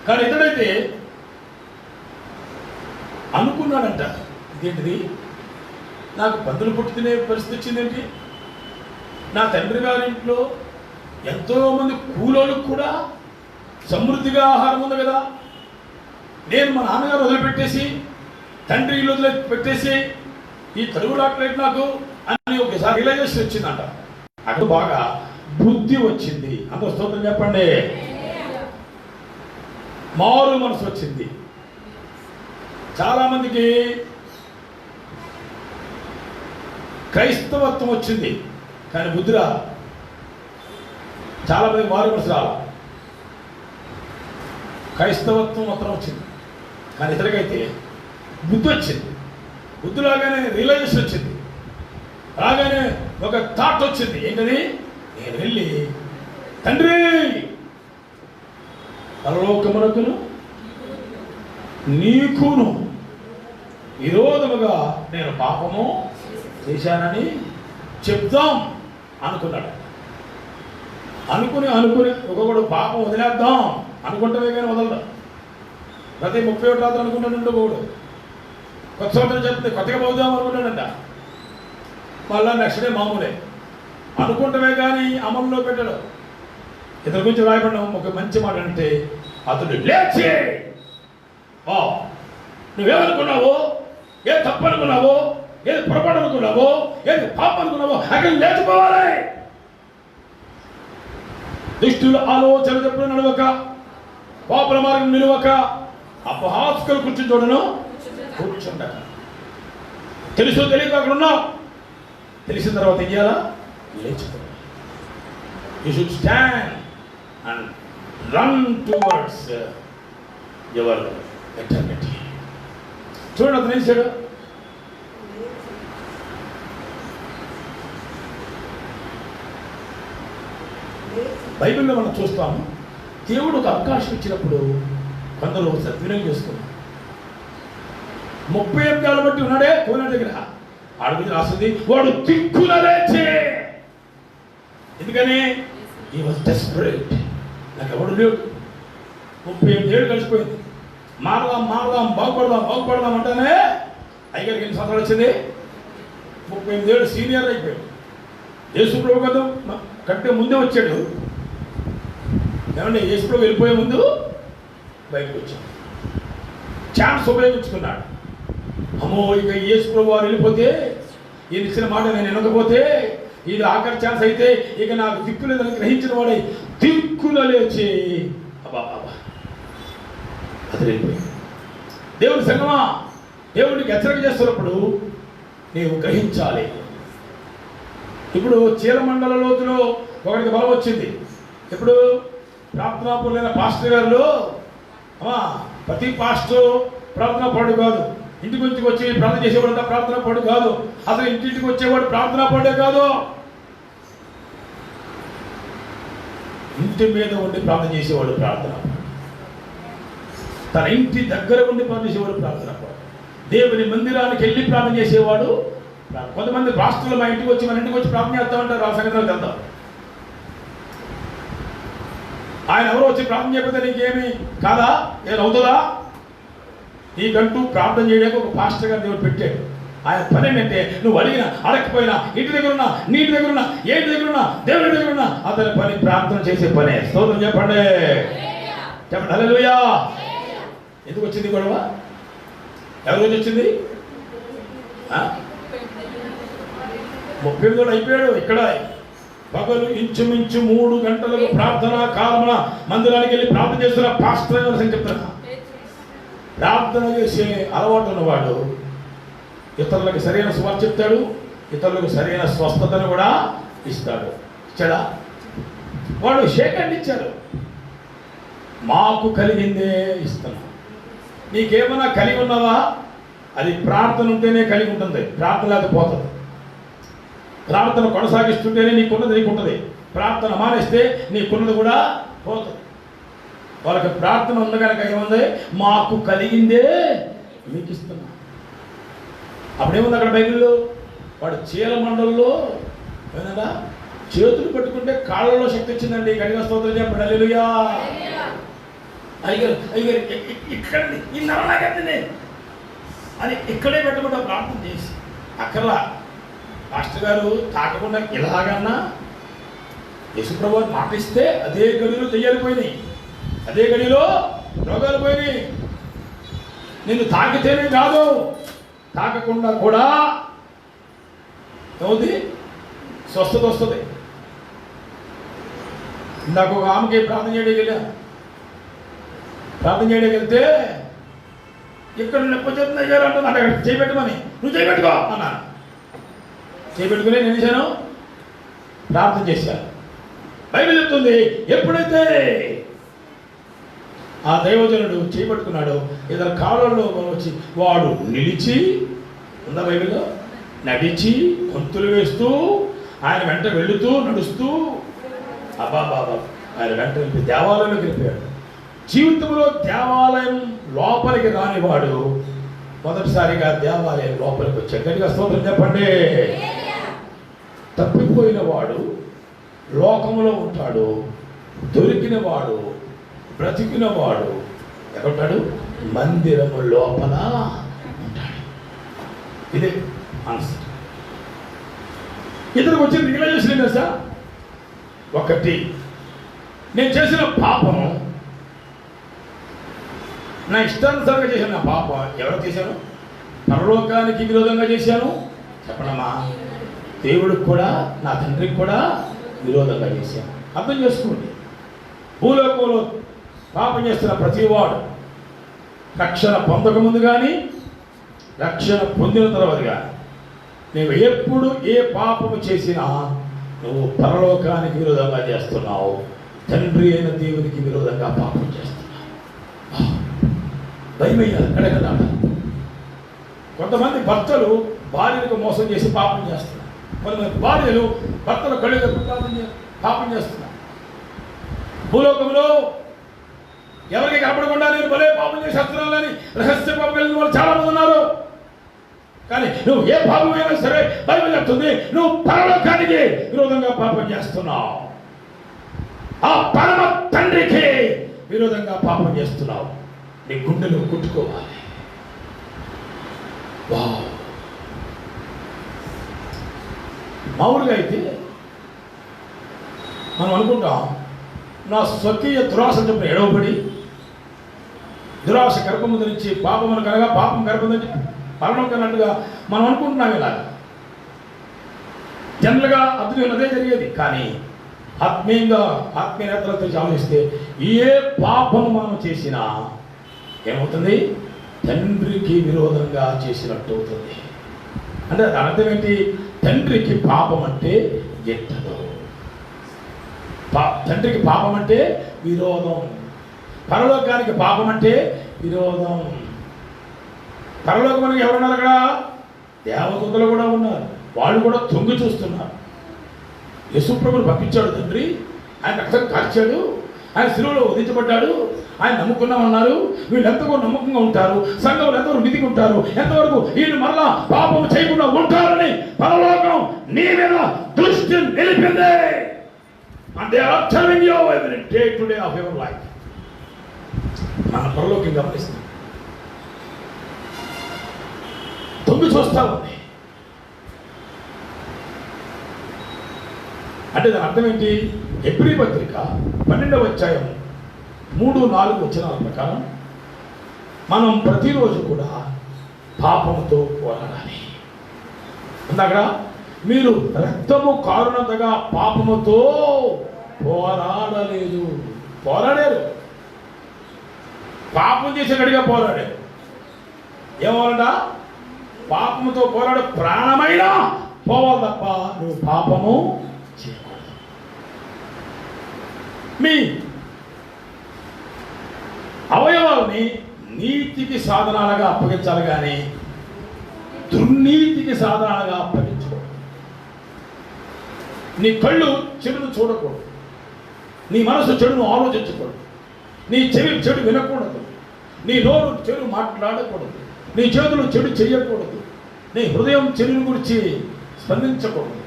కానీ ఇతడైతే అనుకున్నాడంట, ఇదేంటిది, నాకు పందులు పుట్టి తినే పరిస్థితి వచ్చిందేంటి, నా తండ్రి గారింట్లో ఎంతోమంది కూలోళ్ళకు కూడా సమృద్ధిగా ఆహారం ఉంది కదా, నేను మా నాన్నగారు వదిలిపెట్టేసి తండ్రి ఇల్లు వదిలిపెట్టేసి ఈ తరువు డాక్టరేట్ నాకు అని ఒకసారి రియలైజేషన్ వచ్చిందంట. అక్కడ బాగా బుద్ధి వచ్చింది. అంత స్తోత్రం చెప్పండి. మారు మనసు వచ్చింది. చాలా మందికి క్రైస్తవత్వం వచ్చింది కానీ బుద్ధి రాల. చాలా మందికి మారు మనసు రాల. క్రైస్తవత్వం మొత్తం వచ్చింది కానీ ఇతరికైతే బుద్ధి వచ్చింది. బుద్ధి రాగానే రియలైజేషన్ వచ్చింది. రాగానే ఒక థాట్ వచ్చింది. ఏంటది, నేను వెళ్ళి తండ్రి పరలోకమునకును నీకును విరోధముగా నేను పాపము చేశానని చెప్దాం అనుకున్నాడు. అనుకుని ఒక్కొక్కడు పాపం వదిలేద్దాం అనుకుంటామే కానీ వదలడు. ప్రతి 31 రాత్రి అనుకుంటానండి ఒకడు. కొత్త సంవత్సరం చెప్తే కొత్తగా పోదాం అనుకుంటాడంట. మళ్ళా నెక్స్ట్ డే మామూలే. అనుకుంటమే కానీ అమల్లో పెట్టడు. ఇతని గురించి రాయబడిన ఒక మంచి మాట అంటే, అతడు లేచి, నువ్వేమనుకున్నావో, ఏది తప్పు అనుకున్నావో, ఏది పొరపాటు అనుకున్నావో, ఏది పాపం అనుకున్నావో అక్కడ లేచిపోవాలి. దుష్టుల ఆలోచన చెప్పుడు నడవక, పాపల మార్గం నిలవక, అపహాస్కలు కూర్చుని చూడను కూర్చుంట. తెలుసు తెలియక అక్కడ ఉన్నావు. తెలిసిన తర్వాత ఏం చేయాలా, లేచిపోవాలి. You should stand and run towards your eternity. చూడండి అతను ఏం చేశాడు. బైబిల్లో మనం చూస్తాము, దేవుడు ఒక అవకాశం ఇచ్చినప్పుడు కొందరు సద్వినియోగం చేసుకున్నాం. 38 ఏళ్ళ బట్టి ఉన్నాడే కోన దగ్గర, ఆడ మీద రాస్తుంది వాడు దిక్కున లేచే. ఎందుకని, ఈ వాజ్ డెస్పరేట్. నాకు ఎవడు లేడు. 38 ఏళ్ళు కలిసిపోయింది. మారదాం బాగుపడదాం అంటేనే అయ్యగారికి ఎన్ని సంవత్సరాలు వచ్చింది, 38 ఏళ్ళు సీనియర్ అయిపోయాడు. యేసు ప్రభు కదా కంటే ముందే వచ్చాడు. ఏమంటే యేసు ప్రభు వెళ్ళిపోయే ముందు బయటకు వచ్చాడు. ఛాన్స్ ఉపయోగించుకున్నాడు. అమ్మో, ఇక యేసు ప్రభు వారు వెళ్ళిపోతే, ఈయన ఇచ్చిన మాట నేను వినకపోతే, ఇది ఆఖరి ఛాన్స్ అయితే ఇక నాకు దిక్కు లేదని గ్రహించిన వాడే దిక్కున లేచి అది వెళ్ళిపోయింది. దేవుడి సంగమా, దేవుడికి హెచ్చరిక చేస్తున్నప్పుడు నీవు గ్రహించాలి. ఇప్పుడు చీలమండల లోతులో ఒకరికి బలం వచ్చింది. ఇప్పుడు ప్రార్థనాపరులైన పాస్టర్ గారు, ప్రతి పాస్టర్ ప్రార్థనా పరుడు కాదు. ఇంటికి వచ్చి ప్రార్థన చేసేవాడు ప్రార్థనా పరుడు కాదు. అసలు ఇంటింటికి వచ్చేవాడు ప్రార్థనా పరుడే కాదు. ఇంటి మీద ఉండి ప్రార్థన చేసేవాడు ప్రార్థన. తన ఇంటి దగ్గర ఉండి ప్రార్థన చేసేవాడు ప్రార్థన. దేవుని మందిరానికి వెళ్ళి ప్రార్థన చేసేవాడు. కొంతమంది రాష్ట్రాలు మన ఇంటికి వచ్చి ప్రార్థన చేస్తామంటారు. ఆ సంగతిలోకి వెళ్తాం. ఆయన ఎవరో వచ్చి ప్రార్థన చేయకపోతే నీకేమి కాదా, ఏదవుతుందా? నీకంటూ ప్రార్థన చేయడానికి ఒక పాస్టర్ గారు దేవుడు పెట్టాడు. ఆయన పని ఏంటంటే, నువ్వు అడిగినా అడగకపోయినా, ఇంటి దగ్గర ఉన్నా, నీటి దగ్గర ఉన్నా, ఏంటి దగ్గర ఉన్నా, దేవుడి దగ్గర ఉన్నా, అతని పని ప్రార్థన చేసే పనే. స్తోత్రం చెప్పండి. హల్లెలూయా. ఎందుకు వచ్చింది గొడవ? ఎవరి రోజు వచ్చింది? 38 అయిపోయాడు. ఇక్కడ పగలు ఇంచుమించు 3 గంటలకు ప్రార్థన కాలమున మందిరానికి వెళ్ళి ప్రార్థన చేస్తున్న పాస్టర్ గారు చెప్తున్నా. ప్రార్థన చేసే అలవాటు ఉన్నవాడు ఇతరులకు సరైన సువార్త చెప్తాడు, ఇతరులకు సరైన స్వస్థతను కూడా ఇస్తాడు. ఇచ్చాడా? వాడు షేకండి ఇచ్చాడు. మాకు కలిగిందే ఇస్తున్నాం. నీకేమన్నా కలిగి ఉన్నావా? అది ప్రార్థన ఉంటేనే కలిగి ఉంటుంది, ప్రార్థన లేకపోతుంది. ప్రార్థన కొనసాగిస్తుంటేనే నీకున్నది నీకుంటుంది, ప్రార్థన మానేస్తే నీకున్నది కూడా పోతుంది. వాళ్ళకి ప్రార్థన ఉంది కనుక ఏముంది? మాకు కలిగిందే మీకు ఇస్తున్నా. అప్పుడేముంది అక్కడ బైబిల్లో? వాడు చీల మండల్లో ఏమన్నా చేతులు పట్టుకుంటే కాళ్ళలో శక్తి వచ్చిందండి. గడిగా స్తోత్రం చెప్పండి, హల్లెలూయా. అయ్యారు అయ్యారు ఇక్కడ ఈ నరలాగండి అని ఇక్కడే పెట్టకుండా ప్రార్థన చేసి అక్కర్లా మాస్టర్ గారు తాకకుండా ఇలాగన్నా యేసుప్రభు మాటిస్తే అదే గడిలో దెయ్యాలు పోయినాయి, అదే గడిలో రోగాలు పోయినాయి. నిన్ను తాకితేనే కాదు, తాకకుండా కూడా ఏమవుతుంది? స్వస్థత వస్తుంది. ఇందాక ఒక ఆమెకి ప్రార్థన చేయడానికి వెళ్తే ఇక్కడ నొప్పి చెప్తున్నా గారు అంటున్నా, అక్కడ చేయబెట్టమని, నువ్వు చేయబెట్టుకో అన్నాను. చేయబెట్టుకుని నేను చేశాను, ప్రార్థన చేశాను. బైబిల్ చెప్తుంది, ఎప్పుడైతే ఆ దైవజనుడు చేయబట్టుకున్నాడు, ఇతర కాళ్ళలో వచ్చి వాడు నిలిచి, ఉందా బైబిల్లో, నడిచి గొంతులు వేస్తూ ఆయన వెంట వెళుతూ నడుస్తూ అబ్బాబాబా ఆయన వెంట వెళ్ళి దేవాలయంలోకి వెళ్ళిపోయాడు. జీవితంలో దేవాలయం లోపలికి రానివాడు మొదటిసారిగా దేవాలయం లోపలికి వచ్చాడు. గట్టిగా స్తోత్రం చెప్పండి. తప్పిపోయిన వాడు లోకంలో ఉంటాడు, దొరికిన వాడు బ్రతికిన వాడు ఎక్కడుంటాడు? మందిరము లోపల ఉంటాడు. ఇదే ఆన్సర్. ఇతనికి వచ్చిన రియలైజేషన్ ఏంటో సార్? ఒకటి, నేను చేసిన పాపము, నా ఇష్టానుసారంగా చేశాను. నా పాపం ఎవరు చేశాను? పరలోకానికి విరోధంగా చేశాను. చెప్పనమ్మా, దేవుడికి కూడా నా తండ్రికి కూడా విరోధంగా చేశాను. అర్థం చేసుకోండి. భూలోకంలో పాపం చేస్తున్న ప్రతివాడు రక్షణ పొందకముందు కానీ రక్షణ పొందిన తర్వాత కానీ నువ్వు ఎప్పుడు ఏ పాపము చేసినా నువ్వు పరలోకానికి విరోధంగా చేస్తున్నావు, తండ్రి అయిన దేవునికి విరోధంగా పాపం చేస్తున్నావు. భయమయ్యాలి కడగదా. కొంతమంది భర్తలు భార్యలకు మోసం చేసి పాపం చేస్తున్నారు, కొంతమంది భార్యలు భర్తలు కళ్ళు పాపం చేస్తున్నారు. భూలోకంలో ఎవరికి కనపడకుండా నేను భలే పాపం చేసేస్తున్నానని రహస్య పాపం కలిగిన వాళ్ళు చాలా మంది ఉన్నారు. కానీ నువ్వు ఏ పాపమైనా సరే బైబిల్ చెప్తుంది, నువ్వు పరలోకానికి విరోధంగా పాపం చేస్తున్నావు, ఆ పరమ తండ్రికి విరోధంగా పాపం చేస్తున్నావు. నీ గుండెలు కుట్టుకోవాలి. మామూలుగా అయితే మనం అనుకుంటాం, నా స్వకీయ దురాశ చెప్పిన ఎడవబడి దురాశ గర్భము ధరించి పాపమును కనగా పాపం గర్భం ధరించి మరణం కన్నట్టుగా మనం అనుకుంటున్నాం. ఇలాగా జనరల్గా అర్థం అదే జరిగేది. కానీ ఆత్మీయ నేతలతో ఆలోచిస్తే ఏ పాపము మనం చేసినా ఏమవుతుంది? తండ్రికి విరోధంగా చేసినట్టు అవుతుంది. అంటే అది అర్థం ఏంటి? తండ్రికి పాపం అంటే ఎట్టదు. తండ్రికి పాపం అంటే విరోధం, పరలోకానికి పాపం అంటే విరోధం. పరలోకం ఎవరున్నారు అక్కడ? దేవదూతలు కూడా ఉన్నారు, వాళ్ళు కూడా తొంగి చూస్తున్నారు. యేసుప్రభుని పంపించాడు తండ్రి, ఆయన రక్తం కార్చాడు, ఆయన శిలువలో వధించబడ్డాడు, ఆయన నమ్ముకున్నామన్నారు. వీళ్ళు ఎంతవరకు నమ్మకంగా ఉంటారు, సంఘంలో ఎంతవరకు నిధికి ఉంటారు, ఎంతవరకు వీళ్ళు మరలా పాపం చేయకుండా ఉంటారని పరలోకం నీ మీద దృష్టి నిలిపింది. And they are telling you every day today of your life. మన పరలోకం గమనిస్తాం, తొంగి చూస్తా ఉంది. అంటే దాని అర్థం ఏంటి? హెబ్రీ పత్రిక 12వ అధ్యాయం 3-4 వచనాల ప్రకారం మనం ప్రతిరోజు కూడా పాపముతో పోరాడాలి. అక్కడ మీరు రక్తము కారునంతగా పాపముతో పోరాడలేదు. పోరాడారు, పాపం చేసినట్టుగా పోరాడారు. ఏమోనంట, పాపముతో పోరాడు ప్రాణమైనా పోవాలి తప్ప నువ్వు పాపము చేయకూడదు. మీ అవయవాల్ని నీతికి సాధనాలుగా అప్పగించాలి కానీ దుర్నీతికి సాధనాలుగా అప్పగించకూడదు. నీ కళ్ళు చెడును చూడకూడదు, నీ మనసు చెడును ఆలోచించకూడదు, నీ చెవి చెడు వినకూడదు, నీ నోరు చెడు మాట్లాడకూడదు, నీ చేతులు చెడు చేయకూడదు, నీ హృదయం చెడుని గురించి స్పందించకూడదు.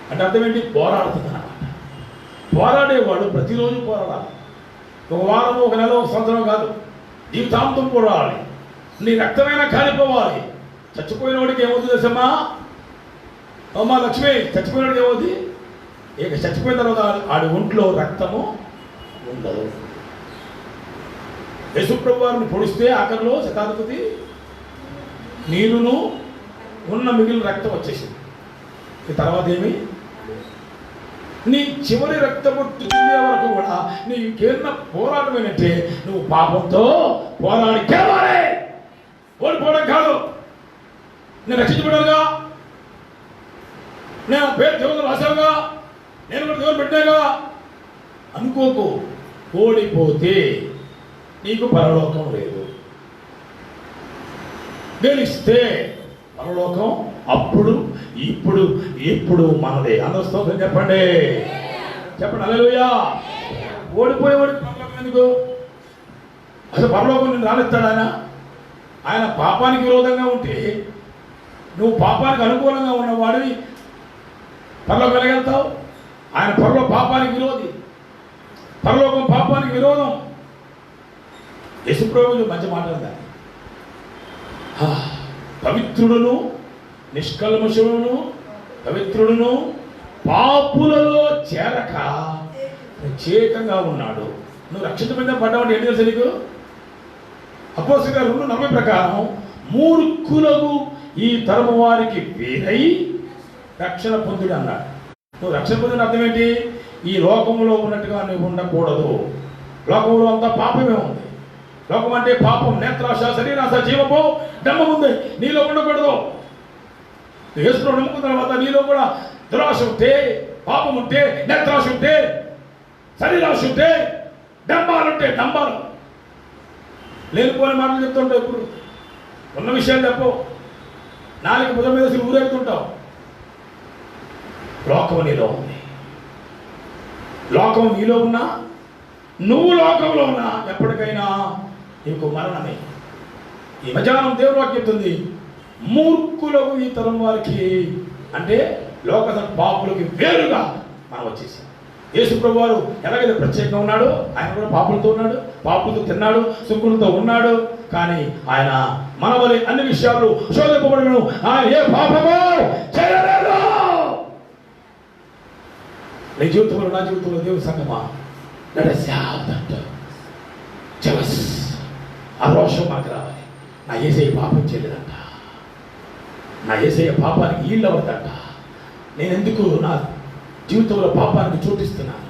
అంటే అర్థం ఏంటి? పోరాడుతుంది అన్నమాట. పోరాడేవాడు ప్రతిరోజు పోరాడాలి. ఒక వారం, ఒక నెల, ఒక సంవత్సరం కాదు, జీవితాంతం పోరాడాలి. నీ రక్తమైనా కాలిపోవాలి. చచ్చిపోయిన వాడికి ఏమవుతుంది తెలుసమ్మా? అమ్మా లక్ష్మి, చచ్చిపోయిన వాడికి ఏమవుతుంది? ఇక చచ్చిపోయిన తర్వాత ఆడి ఒంట్లో రక్తము ఉండదు. యేసుప్రభు వారిని పొడిస్తే ఆఖరిలో శతాధిపతి నీరును ఉన్న మిగిలిన రక్తం వచ్చేసింది. ఈ తర్వాత ఏమి? నీ చివరి రక్తము తినే వరకు కూడా నీకేన్న పోరాటం ఏంటంటే నువ్వు పాపంతో పోరాడి కేవలే ఓడిపోవడం కాదు. నేను రక్షించబడానుగా, నేను పేరు దేవుడు రాశానుగా, నేను కూడా దేవుడు పెట్టాగా అనుకోకు. ఓడిపోతే నీకు పరలోకం లేదు. గెలిస్తే పరలోకం అప్పుడు ఇప్పుడు ఎప్పుడు మనదే. అందరూ స్తోత్రం చెప్పండి, చెప్పండి హల్లెలూయా. ఓడిపోయేవాడి పరలోకం ఎందుకు? అసలు పరలోకం నిన్ను రానిస్తాడు ఆయన? ఆయన పాపానికి విరోధంగా ఉంటే నువ్వు పాపానికి అనుకూలంగా ఉన్నవాడివి పరలోకం వెళ్ళగలుగుతావు? ఆయన పాపానికి విరోధి. పరలోకం పాపానికి విరోధం. యేసుప్రభు మంచి మాట్లాడదా? పవిత్రుడును నిష్కల్మషుడును పవిత్రుడును పాపులలో చేరక ప్రత్యేకంగా ఉన్నాడు. నువ్వు రక్షణ మీద పడ్డావంటే ఏంటి తెలుసు నీకు? అపోస్తలుల 2:40 ప్రకారం మూర్ఖులకు ఈ తరము వారికి వేరై రక్షణ పొందుడు అన్నాడు. నువ్వు రక్షణ పొందిన అర్థం ఏంటి? ఈ లోకంలో ఉన్నట్టుగా నువ్వు ఉండకూడదు. లోకంలో అంతా పాపమే ఉంది. లోకం అంటే పాపం, నేత్రాశ, శరీరాశ, జీవపు డమ్మం ఉంది. నీలో ఉండకూడదు. యేసును నమ్ముకున్న తర్వాత నీలో కూడా దురాశ ఉంటే, పాపం ఉంటే, నేత్రాశ ఉంటే, శరీరాశ ఉంటే, డంబాలుంటే డంబాలు లేనిపోయిన మాటలు చెప్తుంటావు. ఇప్పుడు ఉన్న విషయాలు చెప్పవు. నాలుగు భుజం మీద ఊరేగుతుంటావు. లోకం నీలో ఉంది. లోకం నీలో ఉన్నా, నువ్వు లోకంలో ఉన్నా ఎప్పటికైనా నీకు మరణమే. ఈ మధ్యాహ్నం దేవుడు వాక్యం చెప్తుంది, మూర్ఖులకు ఈ తరం వారికి అంటే లోక పాపులకి వేరుగా మనం వచ్చేసాం. యేసుప్రభు వారు ఎలాగైతే ప్రత్యేకంగా ఉన్నాడు, ఆయన కూడా పాపులతో ఉన్నాడు, పాపులతో తిన్నాడు, సుంకులతో ఉన్నాడు. కానీ ఆయన మన వలె అన్ని విషయాలు శోధింపబడను. ఆయన ఏ పాపము చేయలేదు. నీ జీవితంలో, నా జీవితంలో దేవుని సంగమా ఆ రోషం మనకు రావాలి. నా యేసయ్య పాపం చేయలేదంట, నా యేసయ్య పాపానికి ఈళ్ళు అవ్వదంట. నేను ఎందుకు నా జీవితంలో పాపానికి చోటిస్తున్నాను?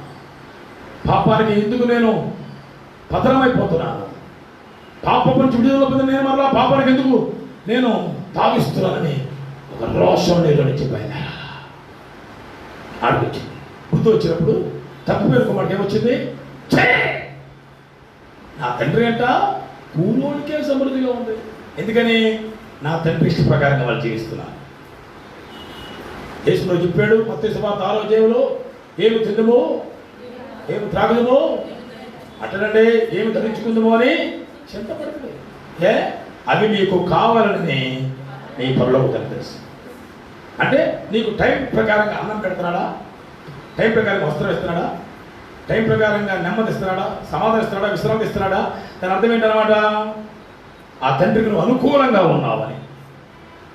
పాపానికి ఎందుకు నేను పతనమైపోతున్నాను? పాపం నుంచి విడుదల పొందిన నేను మరలా పాపానికి ఎందుకు నేను తావిస్తున్నానని ఒక రోషం నీలో నుంచి బయలుదేరా ఆడికొచ్చింది. బుద్ధి వచ్చినప్పుడు తప్పిపోయిన కుమారుడికి ఏమొచ్చింది? నా తండ్రి అంట పూర్వోడికే సమృద్ధిగా ఉంది. ఎందుకని? నా తండ్రి ఇష్ట ప్రకారంగా వాళ్ళు జీవిస్తున్నారు. యేసుప్రభు చెప్పాడు మత్తయి సువార్త 6వ అధ్యాయంలో, ఏమి తిందుమో, ఏమి త్రాగుదమో, అట్లనంటే ఏమి ధరించుకుందామో అని చింతపడలేదు. అవి నీకు కావాలని నీ పరలోక తండ్రి తెలుసు. అంటే నీకు టైం ప్రకారంగా అన్నం పెడుతున్నాడా? టైం ప్రకారంగా వస్త్రం ఇస్తున్నాడా? టైం ప్రకారంగా నెమ్మది ఇస్తున్నాడా? సమాధానం ఇస్తున్నాడా? విశ్రాంతి ఇస్తున్నాడా? దాని అర్థం ఏంటన్నమాట? ఆ తండ్రికి నువ్వు అనుకూలంగా ఉన్నావని.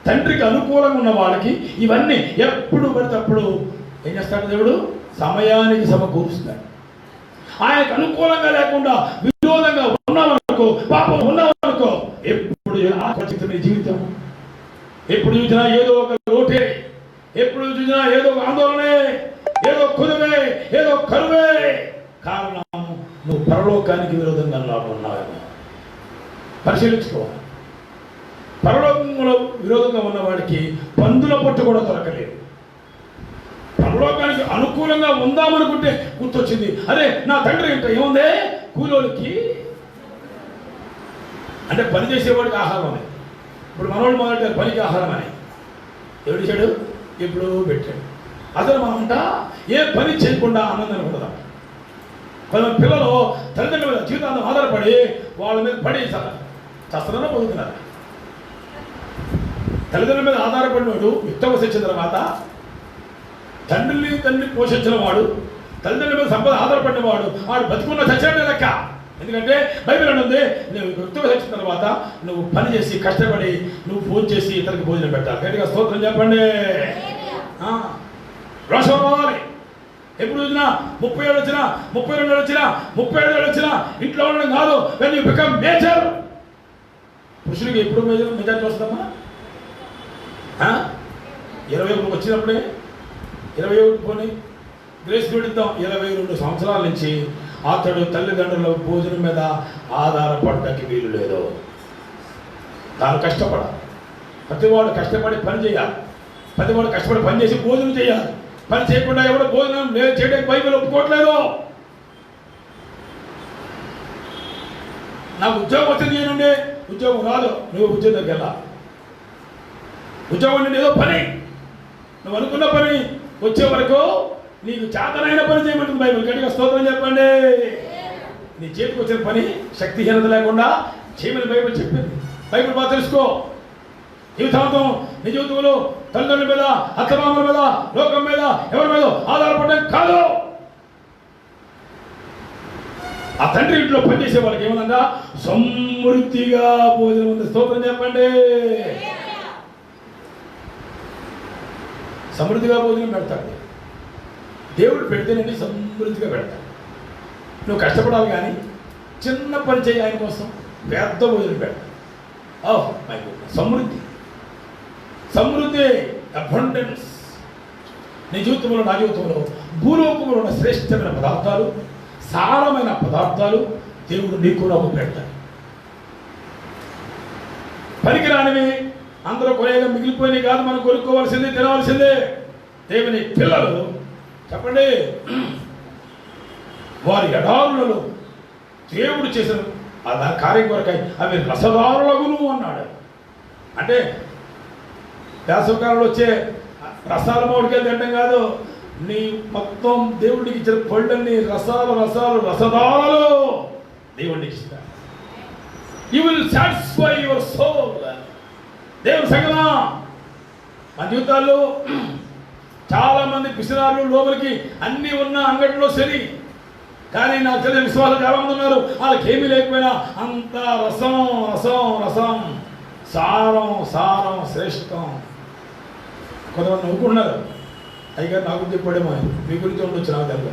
తండ్రికి అనుకూలంగా ఉన్న వాళ్ళకి ఇవన్నీ ఎప్పుడు పడితే అప్పుడు ఏం చేస్తాడు దేవుడు? సమయానికి సమకూరుస్తాడు. ఆయనకు అనుకూలంగా లేకుండా విరోధంగా ఉన్నామనుకో, పాపం ఉన్నామనుకో, ఎప్పుడు ఆకర్షిత జీవితం, ఎప్పుడు చూసినా ఏదో ఒక లోటే, ఎప్పుడు చూసినా ఏదో ఒక ఆందోళనే, ఏదో కుదువే, ఏదో కరువే. కారణం నువ్వు పరలోకానికి విరోధంగా ఉన్నావేమో. పరిశీలించుకోవాలి. విరోధంగా ఉన్నవాడికి పందుల పొట్టు కూడా దొరకలేదు. పరలోకానికి అనుకూలంగా ఉందామనుకుంటే గుర్తొచ్చింది, అదే నా తండ్రి ఇంట ఏముంది, కూలోనికి అంటే పని చేసేవాడికి ఆహారం అని. ఇప్పుడు మనవాళ్ళు మొదలెట్టారు పనికి ఆహారం అని. ఎవడిచ్చాడు? ఎప్పుడు పెట్టాడు. అసలు మనమంట ఏ పని చేయకుండా ఆనందాన్ని ఉండదాం. కొంతమంది పిల్లలు తల్లిదండ్రుల మీద జీవితాంతం ఆధారపడి వాళ్ళ మీద పడి చస్తారో పొందుతున్నారు. తల్లిదండ్రుల మీద ఆధారపడినవాడు యుక్తవశ వచ్చిన తర్వాత తండ్రిని పోషించిన వాడు, తల్లిదండ్రుల మీద సంపద ఆధారపడిన వాడు బతుకున్న చచ్చాడే లెక్క. ఎందుకంటే బైబిల్ ఉంది, నువ్వు యుక్తవశ వచ్చిన తర్వాత నువ్వు పని చేసి కష్టపడి నువ్వు ఫోన్ చేసి ఇతరికి భోజనం పెట్టాలి. గట్టిగా స్తోత్రం చెప్పండి. రోషం రావాలి. ఎప్పుడు వచ్చినా 30 ఏళ్ళు వచ్చినా 32 ఏళ్ళు వచ్చినా 37 ఏళ్ళు వచ్చినా ఇంట్లో ఉండడం కాదు. When you become major. పురుషుడికి ఎప్పుడు మెజార్టీ వస్తుందమ్మా? 21 వచ్చినప్పుడే 21 పోనీ గ్రేస్ పీడిద్దాం. 22 సంవత్సరాల నుంచి అతడు తల్లిదండ్రుల భోజనం మీద ఆధారపడటానికి వీలు లేదు. తాను కష్టపడాలి. ప్రతివాడు కష్టపడి పని చేయాలి. ప్రతివాడు కష్టపడి పని చేసి భోజనం చేయాలి. పని చేయకుండా ఎవడో భోజనం చేయడానికి బైబిల్ ఒప్పుకోవట్లేదు. నాకు ఉద్యోగం వచ్చింది ఏనుండే, ఉద్యోగం రాదు, నువ్వు ఉద్యోగంకి వెళ్ళాలి. ఉద్యోగం నుండి ఏదో పని, నువ్వు అనుకున్న పని వచ్చే వరకు నీకు చేతనైన పని చేయమంటుంది బైబిల్. గట్టిగా స్తోత్రం చెప్పండి. నీ చేతికి వచ్చిన పని శక్తిహీనత లేకుండా చేయమని బైబిల్ చెప్పింది. బైబిల్ బాగా తెలుసుకో. జీవితాంతం నీ జీవితంలో తల్లిదండ్రుల మీద, అత్తమామల మీద, లోకం మీద, ఎవరి మీద ఆధారపడడం కాదు. ఆ తండ్రి ఇంట్లో పనిచేసే వాళ్ళకి ఏమన్నా సమృద్ధిగా భోజనం ఉంది. స్తోత్రం చెప్పండి. సమృద్ధిగా భోజనం పెడతాడు దేవుడు. పెడితేనండి సమృద్ధిగా పెడతాడు. నువ్వు కష్టపడాలి కానీ చిన్న పని చేయి ఆయన కోసం, పెద్ద భోజనం పెడతాడు. సమృద్ధి, సమృద్ధి, అబండెన్స్. నీ జీవితంలో, నా జీవితంలో భూలోకంలో ఉన్న శ్రేష్టమైన పదార్థాలు, సారమైన పదార్థాలు దేవుడు నీకు నాకు పెడతాడు. పనికిరానివి అందరూ కొనేగా మిగిలిపోయినాయి కాదు, మనం కొనుక్కోవాల్సిందే, తినవలసిందే. దేవుని పిల్లలు చెప్పండి, వారి ఎడారులలో దేవుడు చేసిన దాని కార్యం కొరకై అవి రసదారులగును అన్నాడు. అంటే వేసవకాలంలో వచ్చే రసాల మోడికెళ్ళి తింటాం కాదు, నీ మొత్తం దేవుడికి ఇచ్చిన పళ్ళన్ని రసాలు రసాలు రసదారులు దేవుడికి ఇస్తాడు. You will satisfy your soul. దేవుని సంగమా, మన జీవితాల్లో చాలా మంది పిసినారులు లోపలికి అన్నీ ఉన్న అంగట్లో సరి, కానీ నాకు తెలియని విశ్వాసం చాలా మంది ఉన్నారు. వాళ్ళకి ఏమీ లేకపోయినా అంత రసం రసం రసం, సారం సారం, శ్రేష్టం. కొంతమంది నవ్వుకుంటున్నారు, అయ్యగారు నాకు చెప్పాడేమో, మీ గురించి ఉండొచ్చు, నాకు తెలియదు.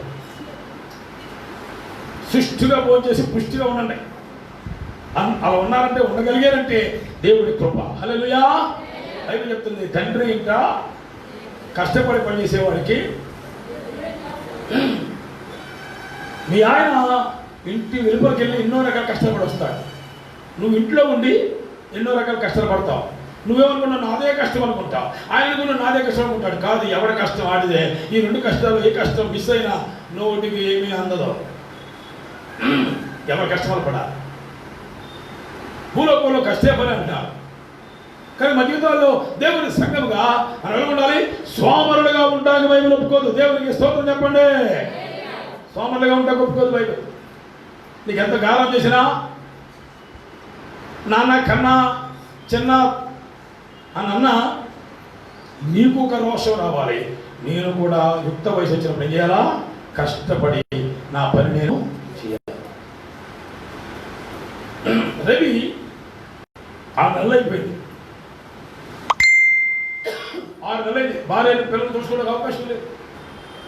సుష్టిగా భోంచేసి పుష్టిగా ఉండండి. అలా ఉన్నారంటే, ఉండగలిగారంటే దేవుడి కృప. హల్లెలూయా. బైబిల్ చెప్తుంది, తండ్రి ఇంకా కష్టపడి పనిచేసేవాడికి మీ ఆయన ఇంటి వెలుపలికి వెళ్ళి ఎన్నో రకాల కష్టపడి వస్తాడు. నువ్వు ఇంట్లో ఉండి ఎన్నో రకాల కష్టాలు పడతావు. నువ్వేమనుకున్నావు, నాదే కష్టం అనుకుంటావు. ఆయన కూడా నాదే కష్టం అనుకుంటాడు. కాదు, ఎవరి కష్టం ఆడిదే. ఈ 2 కష్టాలు, ఏ కష్టం మిస్ అయినా నోటికి ఏమీ అందదు. ఎవరి కష్టాలు పడాలి. భూలోకంలో కష్టే పని అంటారు, కానీ మన జీవితాల్లో దేవుని సంఘముగా మనం ఎలా ఉండాలి? సోమరులుగా ఉంటానికి బైబిల్ ఒప్పుకోదు. దేవునికి స్తోత్రం చెప్పండి. సోమరులుగా ఉంటానికి ఒప్పుకోదు బైబిల్. నీకు ఎంత గాలం చేసినా, నాన్న కన్నా చిన్న అని అన్నా, నీకు ఒక రోషం రావాలి. నేను కూడా యుక్త వయసు వచ్చినప్పుడు ఏం చేయాలా? కష్టపడి నా పని నేను చేయాలి. రవి 6 నెలలు అయిపోయింది. 6 నెలలు అయింది. భార్య పిల్లలు చూసుకోవడానికి అవకాశం లేదు.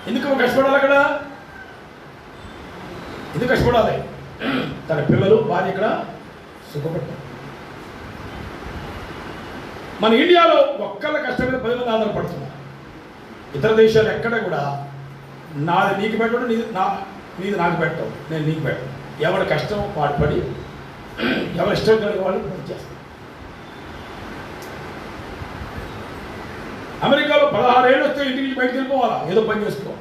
ఎందుకు కష్టపడాలి? అక్కడ ఎందుకు కష్టపడాలి? తన పిల్లలు, భార్య ఇక్కడ సుఖపడ్డారు. మన ఇండియాలో ఒక్కళ్ళ కష్టం మీద 10 మంది ఆధారపడుతున్నారు. ఇతర దేశాలు ఎక్కడ కూడా నాది నీకు పెట్టడం, నీది నాకు పెట్టడం, నేను నీకు పెట్టడం. ఎవరి కష్టం వాడు పడి, ఎవరి ఇష్టం కలిగి వాళ్ళు పని చేస్తారు. అమెరికాలో 16 ఏళ్ళు వస్తే ఇంటికి నుంచి బయటకు వెళ్ళిపోవాలా, ఏదో పని చేసుకో.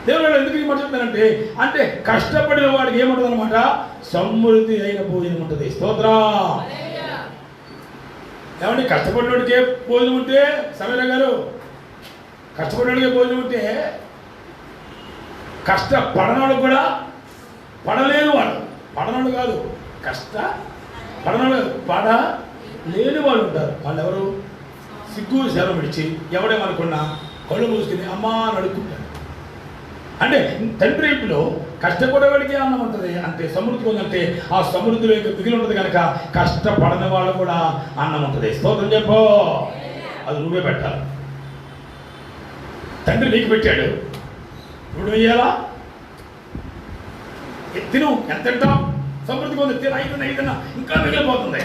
దేవుడు ఎందుకు ఈ మాట చెప్తానంటే, అంటే కష్టపడిన వాడికి ఏముంటుంది అనమాట, సమృద్ధి అయిన భోజనం ఉంటుంది. స్తోత్రం. ఏమంటే కష్టపడినోడికే భోజనం ఉంటే, సమీర గారు కష్టపడినోడికే భోజనం ఉంటే, కష్టపడనోడు కూడా పడలేని వాడు, పడనోడు కాదు, పడనోడు పడలేని వాళ్ళు ఉంటారు. వాళ్ళు ఎవరు? సిగ్గు శరం విడిచి ఎవడేమనుకున్నా కళ్ళు మూసుకుని అమ్మా అని అడుక్కుంటారు. అంటే తండ్రి ఇంట్లో కష్టపడేవాడికి అన్నం ఉంటుంది. అంటే సమృద్ధి ఉందంటే ఆ సమృద్ధిలో మిగిలి ఉంటుంది కనుక కష్టపడని వాళ్ళు కూడా అన్నం ఉంటుంది. స్తోత్రం చెప్పో. అది నువ్వే పెట్టాలి. తండ్రి నీకు పెట్టాడు, ఇప్పుడు వేయాలా? తిను, ఎంత తింటాం? సమృద్ధిగా ఉంది, తిన ఐదన్నా ఇంకా మిగిలిపోతుంది.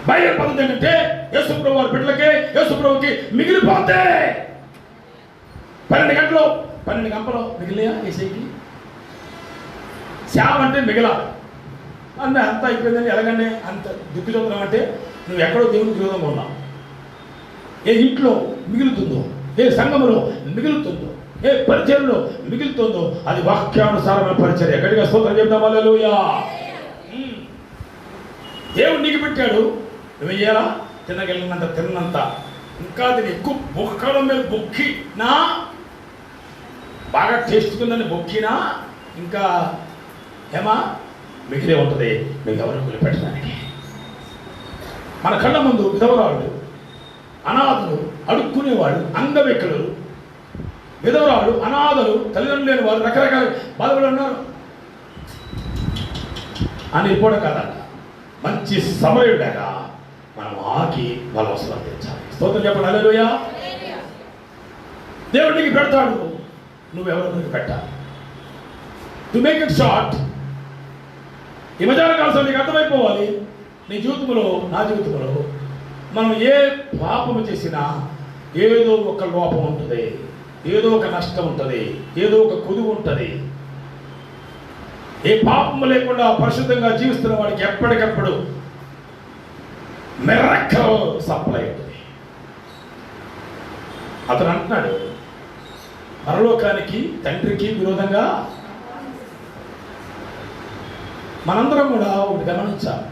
బయలు పద్ధతి ఏంటంటే యేసుప్రభు వారి బిడ్డలకే, యేసుప్రభుకి మిగిలిపోతే 12 గంపలు మిగిలినాయా ఏసైకి? శామ అంటే మిగలాలి అంటే అంత అయిపోయిందని ఎలాగండి అంత దిక్కు చూద్దాం అంటే నువ్వు ఎక్కడో దేవునికి విరోధంగా ఉన్నావు. ఏ ఇంట్లో మిగులుతుందో, ఏ సంఘములో మిగులుతుందో, ఏ పరిచర్యలో మిగులుతుందో అది వాక్యానుసారమైన పరిచర్య. గట్టిగా స్తోత్రం చెప్తాం. హల్లెలూయా. దేవుడు నీకు పెట్టాడు, నువ్వు వేయాలా? తిన్నంత ఇంకా అది ఎక్కువ బొక్కల మీద బొక్కినా, బాగా టేస్ట్ కిందని బొక్కినా ఇంకా ఏమా మిగిలే ఉంటుంది. మీకు ఎవరు వదిలిపెట్టడానికి మన కళ్ళ ముందు విధవరాళ్ళు, అనాథలు, అడుక్కునేవాళ్ళు, అంగవికలు, విధవరాళ్ళు, అనాథలు, తల్లిదండ్రులు లేని వాళ్ళు, రకరకాల బాధలు ఉన్నారు అని కూడా కదా. మంచి సమయుడగా మనం ఆకి వాళ్ళ అవసరం తెచ్చాలి. స్తోత్రం చెప్పండి. హల్లెలూయా. దేవుడు నీకు పెడతాడు, నువ్వెవరో నీకు పెట్టాలి. టు మేక్ ఇట్ షార్ట్, ఈ మధ్యాహ్న కాలం నీకు అర్థమైపోవాలి. నీ జీవితంలో, నా జీవితంలో మనం ఏ పాపము చేసినా ఏదో ఒక లోపం ఉంటుంది, ఏదో ఒక నష్టం ఉంటుంది, ఏదో ఒక కొదువు ఉంటుంది. ఏ పాపము లేకుండా పరిశుద్ధంగా జీవిస్తున్న వాడికి ఎప్పటికప్పుడు మిరకల్ సప్లై ఉంటుంది. అతను అంటున్నాడు, పరలోకానికి తండ్రికి విరోధంగా మనందరం కూడా ఒకటి గమనించాలి.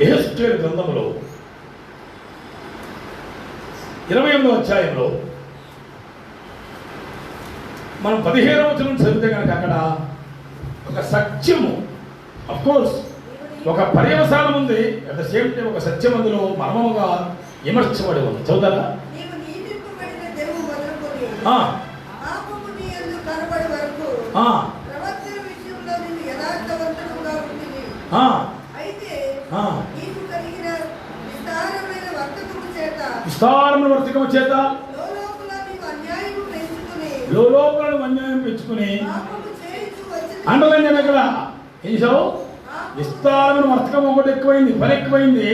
యెహెజ్కేలు గ్రంథంలో 28వ అధ్యాయంలో మనం 15వ వచనం చదివితే కనుక అక్కడ ఒక సత్యము, అఫ్కోర్స్ ఒక పర్యవసానం ఉంది, అట్ ద సేమ్ టైం ఒక సత్యం అందులో మర్మముగా విమర్శించబడి ఉంది. చదువుతారా? విస్తారమైన వర్తకము చేత లోపల అన్యాయం పెంచుకుని అండలైన కదా ఏం చేసావు? విస్తారమైన వర్తకం ఒకటి ఎక్కువైంది, పని ఎక్కువైంది.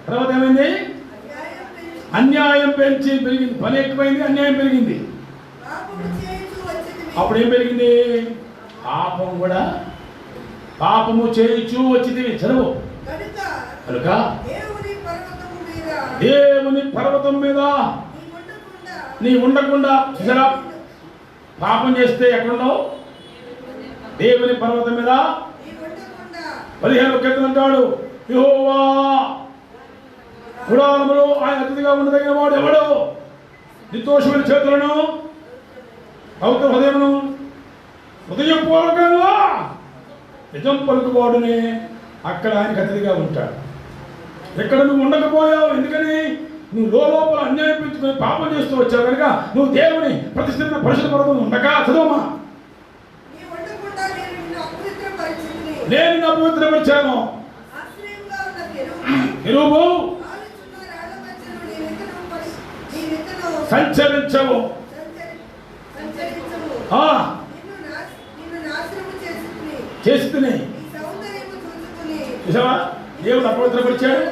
తర్వాత ఏమైంది? అన్యాయం పెంచి పెరిగింది. పని ఎక్కువైంది, అన్యాయం పెరిగింది. అప్పుడు ఏం పెరిగింది? పాపం కూడా. పాపము చేయించు వచ్చింది. చదువు. కనుక దేవుని పర్వతం మీద నీ ఉండకుండా, చూసారా? పాపం చేస్తే ఎక్కడున్నావు? దేవుని పర్వతం మీద 15 కీర్తన అంటాడు, యెహోవా గుడారములో ఆయన అతిథిగా ఉండదగిన వాడు ఎవడు? నిర్దోషమైన చేతులను, పవిత్ర హృదయమును, హృదయపూర్వకంగా నిజం పలుకువాడునే అక్కడ ఆయనకు అతిథిగా ఉంటాడు. ఎక్కడ నువ్వు ఉండకపోయావు, ఎందుకని? నువ్వు లోపల అన్యాయం పెంచుకొని పాపం చేస్తూ వచ్చావు కనుక నువ్వు దేవుని ప్రతిష్ఠిత పరిశుద్ధ పర్వతం ఉండగా. చదువుమా. నేను నిన్ను అపవిత్రపరిచాను. కెరూబు సంచరించవు. చేస్తుంది. చూసావా? దేవుడు అపవిత్రపరిచాడు.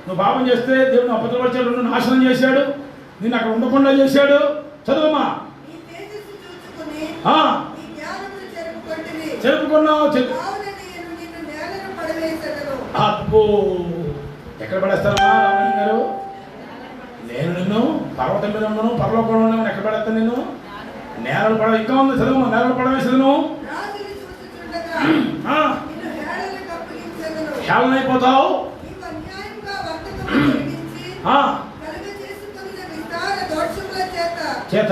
నువ్వు పాపం చేస్తే దేవుడు అపవిత్రపరిచాడు, నువ్వు నాశనం చేశాడు, నిన్ను అక్కడ ఉండకుండా చేశాడు. చదువుమా. చెరుపుకున్నావు. అబ్బో, ఎక్కడ పడేస్తారమ్మా రామలింగం గారు? నేను నిన్ను పర్వతం మీద ఉన్నాను, పరలోకంలో ఉన్నాను, ఎక్కడ పడేస్తాను నిన్ను? నేలలు పడ ఇంకా ఉంది చదువు, నేలలు పడవేసదును, హేళనైపోతావు, చేత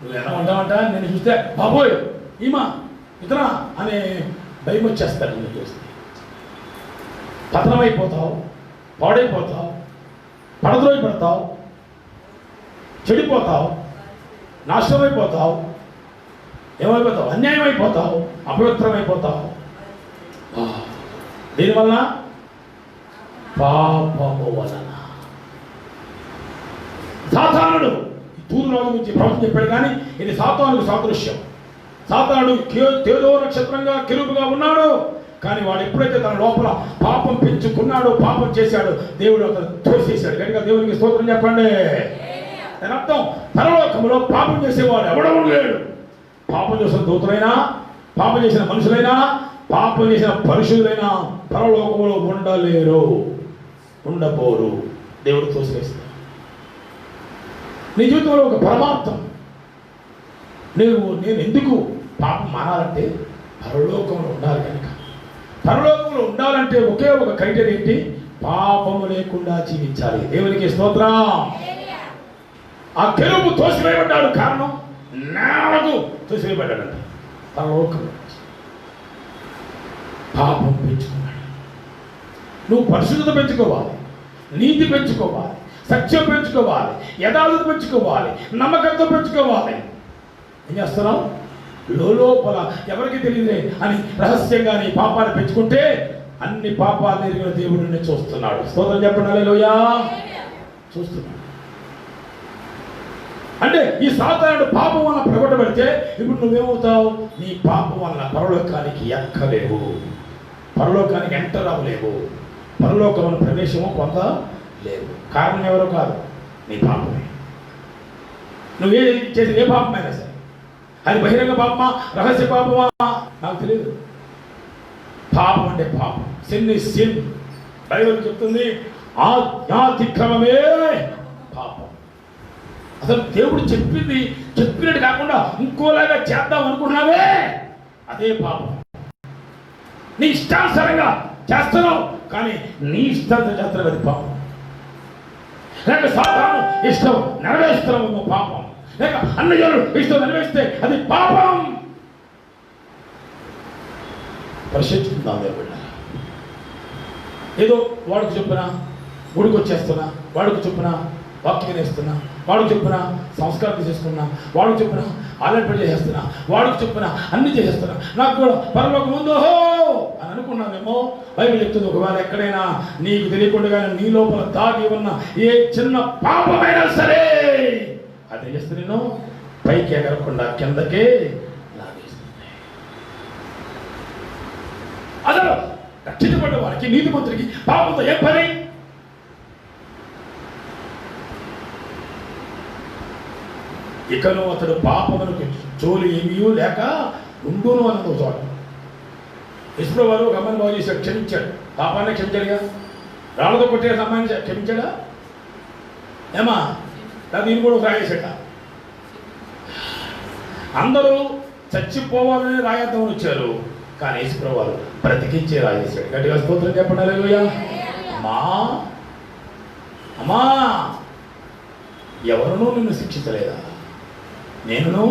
నువ్వు ఎలా ఉంటావంట? నేను చూస్తే బాబోయ్ ఈమా ఇతనా అనే భయం వచ్చేస్తాడు. నువ్వు చూస్తే పతనమైపోతావు, పాడైపోతావు, పడద్రోయి పడతావు, చెడిపోతావు, నాశనమైపోతావు, ఏమైపోతావు? అన్యాయం అయిపోతావు, అపవిత్రమైపోతావు. దీనివల్ల పాపము వలన. సాతానుడు తూరు రోగం గురించి ప్రవచనం చెప్పాడు, కానీ ఇది సాతానుకు సాదృశ్యం. సాతానుడు తేజో నక్షత్రంగా కెరూబుగా ఉన్నాడు, కానీ వాడు ఎప్పుడైతే తన లోపల పాపం పెంచుకున్నాడో, పాపం చేశాడో, దేవుడు అతను తోసేశాడు. కనుక దేవునికి స్తోత్రం చెప్పండి. దాని అర్థం పరలోకంలో పాపం చేసేవాడు ఎవడూ లేడు. పాపం చేసిన దూతలైనా, పాపం చేసిన మనుషులైనా, పాపం చేసిన పరిశుద్ధులైనా పరలోకంలో ఉండలేరు, ఉండబోరు. దేవుడు తోసివేస్తాడు. నీ జీవితంలో ఒక పరమార్థం. నేను ఎందుకు పాపం మానాలంటే పరలోకంలో ఉండాలి. కనుక పరలోకంలో ఉండాలంటే ఒకే ఒక క్రైటీరియా ఏంటి? పాపము లేకుండా జీవించాలి. దేవునికి స్తోత్రం. ఆ కెరూబు తోసివేయబడ్డాడు. కారణం నేలకు తోసివేయబడ్డాడంట. పరలోకంలో పాపం పెంచుకున్నాడు. నువ్వు పరిశుద్ధత పెంచుకోవాలి, నీతి పెంచుకోవాలి, సత్యం పెంచుకోవాలి, యథార్థత పెంచుకోవాలి, నమ్మకంతో పెంచుకోవాలి. ఏం చేస్తున్నావు? లోపల ఎవరికి తెలియదే అని రహస్యంగా నీ పాపాన్ని పెంచుకుంటే అన్ని పాపాలను ఎరిగిన దేవుడు నిన్ను చూస్తున్నాడు. స్తోత్రం చెప్పండి. హల్లెలూయా. చూస్తున్నాడు. అంటే ఈ సాతానుడు పాపం వల్ల ప్రగొట్టబడితే ఇప్పుడు నువ్వేమవుతావు? నీ పాపం వల్ల పరలోకానికి ఎక్కలేవు, పరలోకానికి ఎంటర్ అవ్వలేవు, పరలోకమైన ప్రవేశము పొందలేవు. కారణం ఎవరో కాదు, నీ పాపమే. నువ్వే చేసిన ఏ పాపమైనా సరే, అది బహిరంగ పాపమా, రహస్య పాపమా నాకు తెలియదు. పాపం అంటే పాపం. Sin is sin. బైబిల్ చెప్తుంది ఆజ్ఞాతిక్రమమే పాపం. అసలు దేవుడు చెప్పినట్టు కాకుండా ఇంకోలాగా చేద్దాం అనుకున్నావే, అదే పాపం. నీ ఇష్టానుసారంగా చేస్తున్నావు, కానీ నీ ఇష్టాన్ని చేస్తున్నావు, అది పాపం. లేక సాతాను ఇష్టం నెరవేరుస్తున్నావు, పాపం. లేక అన్నయ్యలు ఇష్టం నెరవేరిస్తే అది పాపం. పరిశీలించుకుందాం. దేవుడు ఏదో వాడికి చొప్పున గుడికి వచ్చేస్తున్నా, వాడికి చొప్పున వాక్యం వేస్తున్నా, వాడికి చొప్పున సంస్కారం చేసుకున్నా, వాడికి చొప్పున ఆలయ చేసేస్తున్నా, వాడికి చొప్పున అన్ని చేసేస్తున్నా, నాకు కూడా పరలోకం ఉందో అని అనుకున్నానేమో. బైబిల్ చెప్తుంది, ఒకవేళ ఎక్కడైనా నీకు తెలియకుండా నీ లోపల దాగి ఉన్న ఏ చిన్న పాపమైనా సరే అది చేస్తే నేను పైకి ఎగరకుండా కిందకే లాగేస్తుంది. అసలు రక్షించబడ్డ వారికి, నీతిమంతుడికి పాపంతో ఏ పని? ఇకను అతడు పాపమునకు జోలి ఏమీ లేక ఉండును అన్నది చోట. యేసు వారు ఒక అమ్మాయిని బాగు చేశాడు, క్షమించాడు. పాపాన్ని క్షమించాడుగా. రాళ్ళతో కొట్టే అమ్మాయిని క్షమించాడా? ఏమా దీన్ని కూడా రాయేసాడ. అందరూ చచ్చిపోవాలని రాయేద్దామని వచ్చారు, కానీ యేసు వారు బ్రతికించే రాయేశాడు. గట్టిగా స్తోత్రం చెప్పండి. హల్లెలూయా. అమ్మా ఎవరునూ నిన్ను శిక్షించలేదా? నేను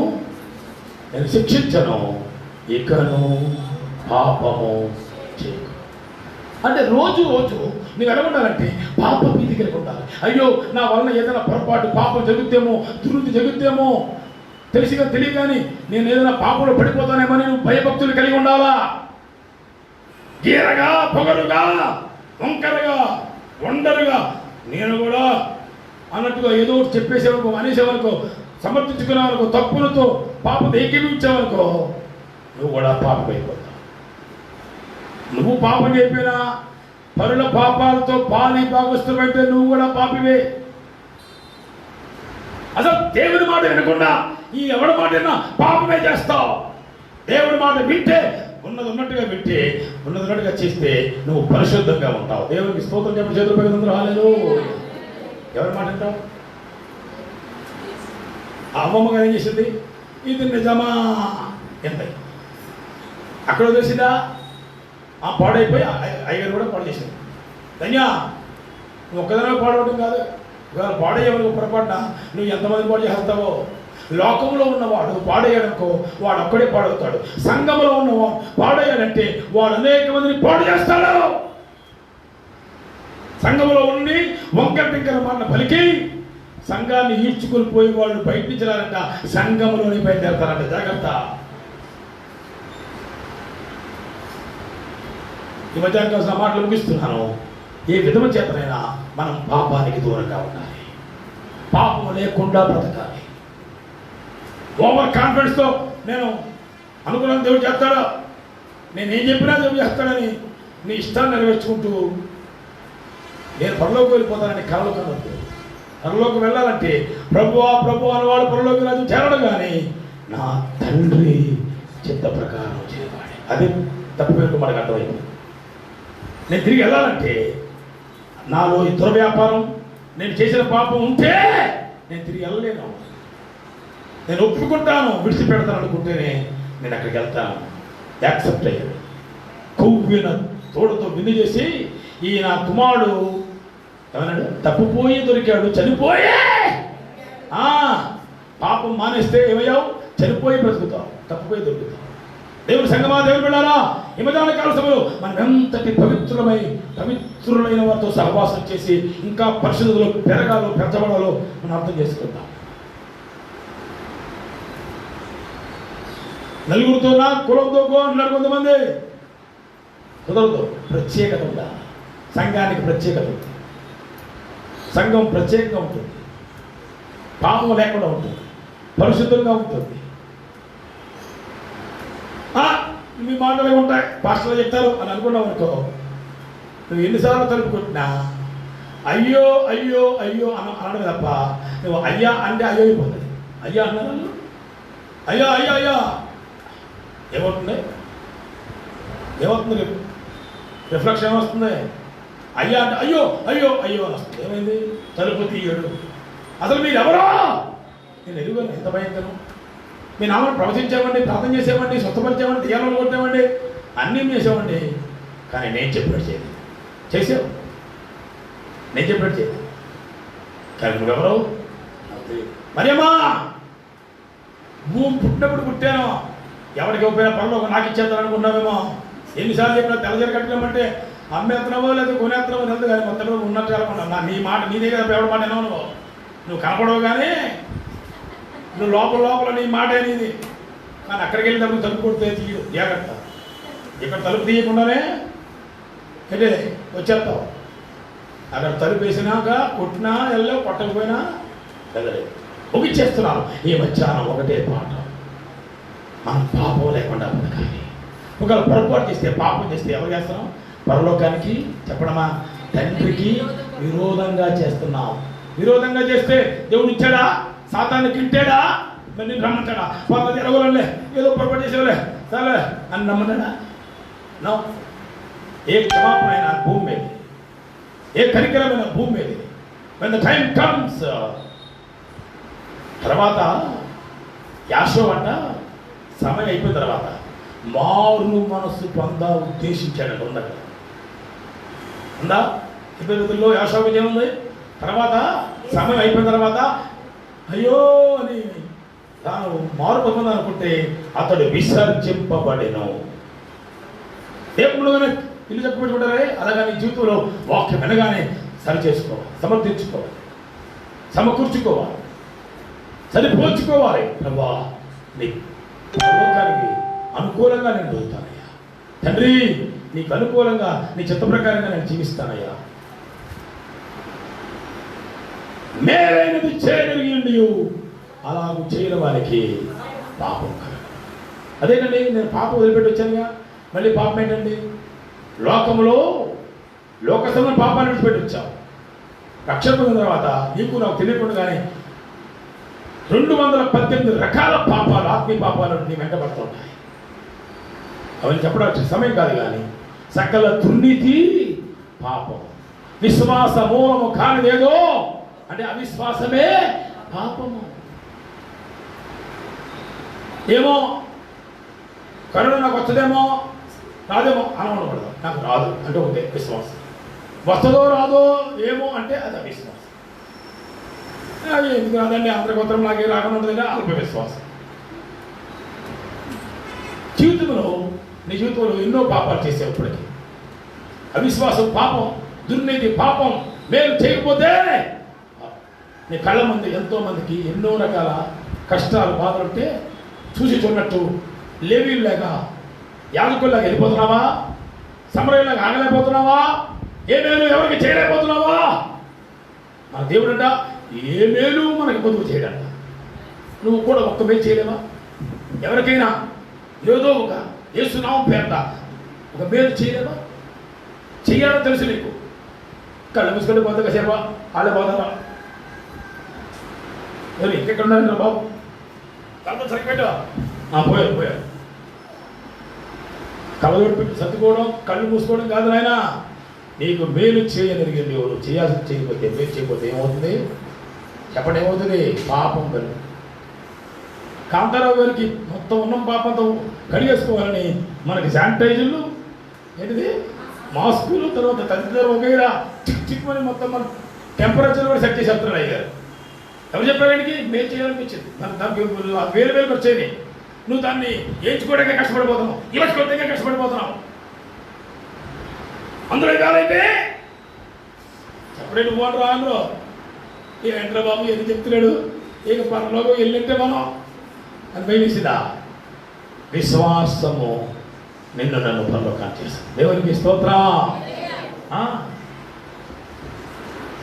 శిక్షించను, ఇకను పాపము చేయకు. అంటే రోజు నువ్వు ఎలా ఉండాలంటే పాప భీతి కలిగి ఉండాలి. అయ్యో నా వలన ఏదైనా పొరపాటు పాపం జరుగుతేమో, దుర్నీతి జరుగుతేమో, తెలిసిగా తెలియగాని నేను ఏదైనా పాపంలో పడిపోతానేమని నువ్వు భయభక్తులు కలిగి ఉండాలా. గీరగా, పొగరుగా, వంకరగా, ఒండరుగా నేను కూడా అన్నట్టుగా ఏదో ఒకటి చెప్పేసేవనుకో, అనేసేవనుకో, సమర్థించుకున్నావనుకో, తప్పులతో పాపం ఏకీపించావనుకో, నువ్వు కూడా పాపం అయిపోతావు. నువ్వు పాపం చెప్పినా పరుల పాపాలతో పాలి భాగస్తులైతే నువ్వు కూడా పాపివే. అసలు దేవుడి మాట వినకుండా ఈ ఎవడి మాట విన్నా పాపమే చేస్తావు. దేవుడి మాట వింటే ఉన్నది ఉన్నట్టుగా వింటే ఉన్నది ఉన్నట్టుగా చేస్తే నువ్వు పరిశుద్ధంగా ఉంటావు. దేవునికి స్తోత్రం చెప్పి చేతులు పైన రాలేదు. ఎవరి మాట వింటావు? ఆ అమ్మమ్మగా ఏం చేసింది? ఇది నిజమా ఎంత అక్కడ వదిలేసిందా? ఆ పాడైపోయి అయ్యగారు కూడా పాడు చేసింది. ధన్యా, నువ్వు ఒక్కదనే పాడవడం కాదు, ఇవాళ పాడేయమనుకో పొరపాటున నువ్వు ఎంతమంది పాడు చేస్తావో. లోకంలో ఉన్నవాడు పాడేయడనుకో వాడు ఒక్కడే పాడవుతాడు. సంఘంలో ఉన్నవాడు పాడేయాడంటే వాడు అనేక మందిని పాడు చేస్తాడు. సంఘంలో ఉండి వంకర టింకర మాట పలికి సంఘాన్ని ఈడ్చుకొని పోయి వాళ్ళు బయట నుంచి రారంట, సంఘంలోని బయలుదేరతారంట. జాగ్రత్త. ఈ మధ్యాహ్నం కావాల్సిన మాటలు ముగిస్తున్నాను. ఏ విధము చేతనైనా మనం పాపానికి దూరంగా ఉండాలి, పాపము లేకుండా బ్రతకాలి. ఓవర్ కాన్ఫిడెన్స్తో నేను అనుకున్నాను దేవుడు చేస్తాడా, నేనేం చెప్పినా దేవుడు చేస్తాడని నీ ఇష్టాన్ని నెరవేర్చుకుంటూ నేను పరలోకి వెళ్ళిపోతానని కలలు కనొద్దు. పరలోకి వెళ్ళాలంటే ప్రభువా ప్రభు అనేవాడు పరలోకి రాజు చేరడం, కానీ నా తండ్రి చిత్త ప్రకారం చేయవాడే. అది తప్పిపోయినట్టు మనకు అర్థమైంది. నేను తిరిగి వెళ్ళాలంటే నాలో ఈ దుర్వ్యాపారం, నేను చేసిన పాపం ఉంటే నేను తిరిగి వెళ్ళలేను. నేను ఒప్పుకుంటాను, విడిచిపెడతాను అనుకుంటేనే నేను అక్కడికి వెళ్తాను. యాక్సెప్ట్ అయ్యాడు. కొవ్విన తోడుతో విందు చేసి ఈ నా కుమారుడు ఏమన్నాడు? తప్పిపోయి దొరికాడు, చనిపోయే. పాపం మానేస్తే ఏమయ్యావు? చనిపోయి బ్రతుకుతావు, తప్పిపోయి దొరుకుతావు. దేవుని సంగమా, దేవుని బిడ్డలారా, ఈ మధ్యాహ్న కాల సమయంలో మనం ఎంతటి పవిత్రులైన వారితో సహవాసం చేసి ఇంకా పరిశుద్ధులు పెరగాలో పెంచబడాలో మనం అర్థం చేసుకుందాం. నలుగురితో నా కులంతో అంటున్నారు కొంతమంది. కుదరదు. ప్రత్యేకత ఉండాలి. సంఘానికి ప్రత్యేకత ఉంది. సంఘం ప్రత్యేకంగా ఉంటుంది, పాపం లేకుండా ఉంటుంది, పరిశుద్ధంగా ఉంటుంది. మీ మాటలే ఉంటాయి, పాస్టర్లు చెప్తారు అని అనుకున్నావు అనుకో, నువ్వు ఎన్నిసార్లు తలుపుకుంటున్నా అయ్యో అయ్యో అయ్యో అనడం తప్ప నువ్వు అయ్యా అంటే అయ్యో అయిపోతుంది. అయ్యా అన్నారు, అయ్యా అయ్యా అయ్యా ఏమవుతుంది? ఏమవుతుంది? రిఫ్లెక్షన్ ఏమొస్తుంది? అయ్యా అంటే అయ్యో అయ్యో అయ్యో అని వస్తుంది. ఏమైంది? తలుపు తీయడు. అసలు మీరు ఎవరో నేను ఎదుగును. ఎంత భయంకరం! మీ నామని ప్రవచించామండి, ప్రార్థన చేసామండి, స్వస్థపరిచామండి, తీయాలని కొట్టామండి, అన్నీ చేసామండి, కానీ నేను చెప్పినట్టు చేయలేదు. చేసావు, నేను చెప్పినట్టు చేయలేదు. కానీ నువ్వెవరో మరియమ్మా, భూమి పుట్టినప్పుడు పుట్టాను, ఎవరికి ఇవ్వకపోయినా పనులు నాకు ఇచ్చేద్దాం అనుకున్నామేమో. ఎన్నిసార్లు చెప్పినా తెల్లజీర కట్టుకోమంటే అమ్మేస్తున్నావో లేదా కొనేస్తున్నావో తెలుదు, కానీ మొత్తం ఉన్నట్టు కలపన్నా. నీ మాట నీదే కదా, ఎవరి మాట వినవు. నువ్వు కనపడవు, కానీ నువ్వు లోపల నీ మాట అనేది. కానీ అక్కడికి వెళ్ళినప్పుడు తలుపు కొడితే తీయడు. జాగ్రత్త. ఇక్కడ తలుపు తీయకుండానే అంటే వచ్చేస్తావు. అక్కడ తలుపు వేసినాక కొట్టినా వెళ్ళావు, కొట్టకపోయినా వెళ్ళలేదు. ముగిచ్చేస్తున్నాను ఈ మధ్యాహ్నం ఒకటే పాట. మనం పాపం లేకుండా బతకాలి. ఒకవేళ పొరపాటు చేస్తే, పాపం చేస్తే ఎవరు చేస్తున్నాం? పరలోకానికి చెప్పడమా, తండ్రికి విరోధంగా చేస్తున్నాం. విరోధంగా చేస్తే దేవుడు ఇచ్చాడా? సాతాన్ని తింటాడా? మరి నేను రమ్మంటాడా? వాళ్ళ ఎరగలే, ఏదో పొరపాటు చేసేవాళ్ళే సరే అని నమ్మన్నాడా? నో. ఏ క్షమాపణ భూమి మీద, ఏ కనికరమైన భూమి మీద when the time comes. తర్వాత యాషో అంట సమయం అయిపోయిన తర్వాత మారు మనస్సు పొందా ఉద్దేశించాడు. ఉందా ఇద్దరు యాషో విజయం ఉంది. తర్వాత సమయం అయిపోయిన తర్వాత అయ్యో అని తాను మారు పొందాను అనుకుంటే అతడు విసర్జింపబడెను. దేవుడుగానే ఇల్లు చెప్పుకుంటారే, అలాగా నీ జీవితంలో వాక్యం వినగానే సరి చేసుకోవాలి, సమర్థించుకోవాలి, సమకూర్చుకోవాలి, సరిపోల్చుకోవాలి. ప్రభా, నీ లోకానికి అనుకూలంగా నేను బతుకుతానయ్యా. తండ్రి, నీకు అనుకూలంగా నీ చిత్త ప్రకారంగా నేను జీవిస్తానయ్యా. మేలైనది చేయగలిగి అలాగూ చేయని వారికి పాపం కలగదు. అదేనండి, నేను పాపం వదిలిపెట్టి వచ్చానుగా, మళ్ళీ పాపం ఏంటండి? లోకంలో లోకసమైన పాపాన్ని విడిచిపెట్టి వచ్చావు. రక్షణ పొందిన తర్వాత నీకు నాకు తెలియకుండానే 218 రకాల పాపాలు, ఆత్మీయ పాపాలు నీ వెంటబడుతూ ఉంటాయి. అవన్నీ చెప్పడానికి సమయం కాదు. కానీ సకల దుర్నీతి పాపం, విశ్వాస మూలము కానిదేదో అంటే అవిశ్వాసమే పాపము. ఏమో కరుణ నాకు వస్తుందేమో రాదేమో అనకూడదు. నాకు రాదు అంటే ఒకటే విశ్వాసం. వస్తుందో రాదో ఏమో అంటే అది అవిశ్వాసం. అది ఎందుకు రాదండి, అంతర్గోత్రం నాకే రాకుండా ఉంటుందంటే అల్ప విశ్వాసం. జీవితంలో నీ జీవితంలో ఎన్నో పాపాలు చేసావు. ఇప్పటికీ అవిశ్వాసం పాపం, దుర్నీతి పాపం. మేలు చేయకపోతే నీ కళ్ళ ముందు ఎంతో మందికి ఎన్నో రకాల కష్టాలు బాధలు ఉంటే చూసి చూడనట్టు లేవీలాగా యాజకుల్లాగా వెళ్ళిపోతున్నావా? సమరయులాగా ఆగలేకపోతున్నావా? ఏ మేలు ఎవరికి చేయలేకపోతున్నావా? మన దేవుడంట ఏ మేలు మనకి పొదుపు చేయడంట. నువ్వు కూడా ఒక్క మేలు చేయలేవా? ఎవరికైనా ఏదో ఒక యేసునామం పేరుట ఒక మేలు చేయలేవా? చెయ్యాలో తెలుసు నీకు. కళ్ళు మూసుకొని పోతే కాసేపా వాళ్ళే పోతారా? ఇంకెక్కడ ఉన్నారంట బాబు? కళ్ళ సరిపెట్టా పోయారు. కళ్ళజోడు పెట్టి సర్దుకోవడం, కళ్ళు మూసుకోవడం కాదు నాయన. నీకు మేలు చేయగలిగింది ఎవరు? చేయాల్సి చేయకపోతే, మేలు చేయకపోతే ఏమవుతుంది చెప్పండి? ఏమవుతుంది? పాపం కలు. కాంతారావు గారికి మొత్తం ఉన్న పాపంతో కడిగేసుకోవాలని మనకి శానిటైజర్లు ఏంటిది మాస్కులు, తర్వాత తల్లిదండ్రులు ఒకేరా చిక్కుమని మొత్తం మన టెంపరేచర్ కూడా సెట్ చేసేస్తారు అయ్యారు. ఎవరు చెప్పారు? ఆయనకి మేలు చేయాలనిపించింది. దానికి వేలు వేలు వచ్చేది. నువ్వు దాన్ని ఏడ్చుకోవడానికి కష్టపడిపోతున్నావు, ఇవ్వడానికి కష్టపడిపోతున్నావు. అందులో కాదైతే సపరేట్ ఓటర్ రాను ఏంట్రా బాబు ఎందుకు చెప్తున్నాడు? ఇక పరలోకం వెళ్ళింటే మనం అని భయమేసిందా? విశ్వాసము నిన్ను నన్ను పరలోకాన్ని చేస్తాను. దేవునికి స్తోత్రం.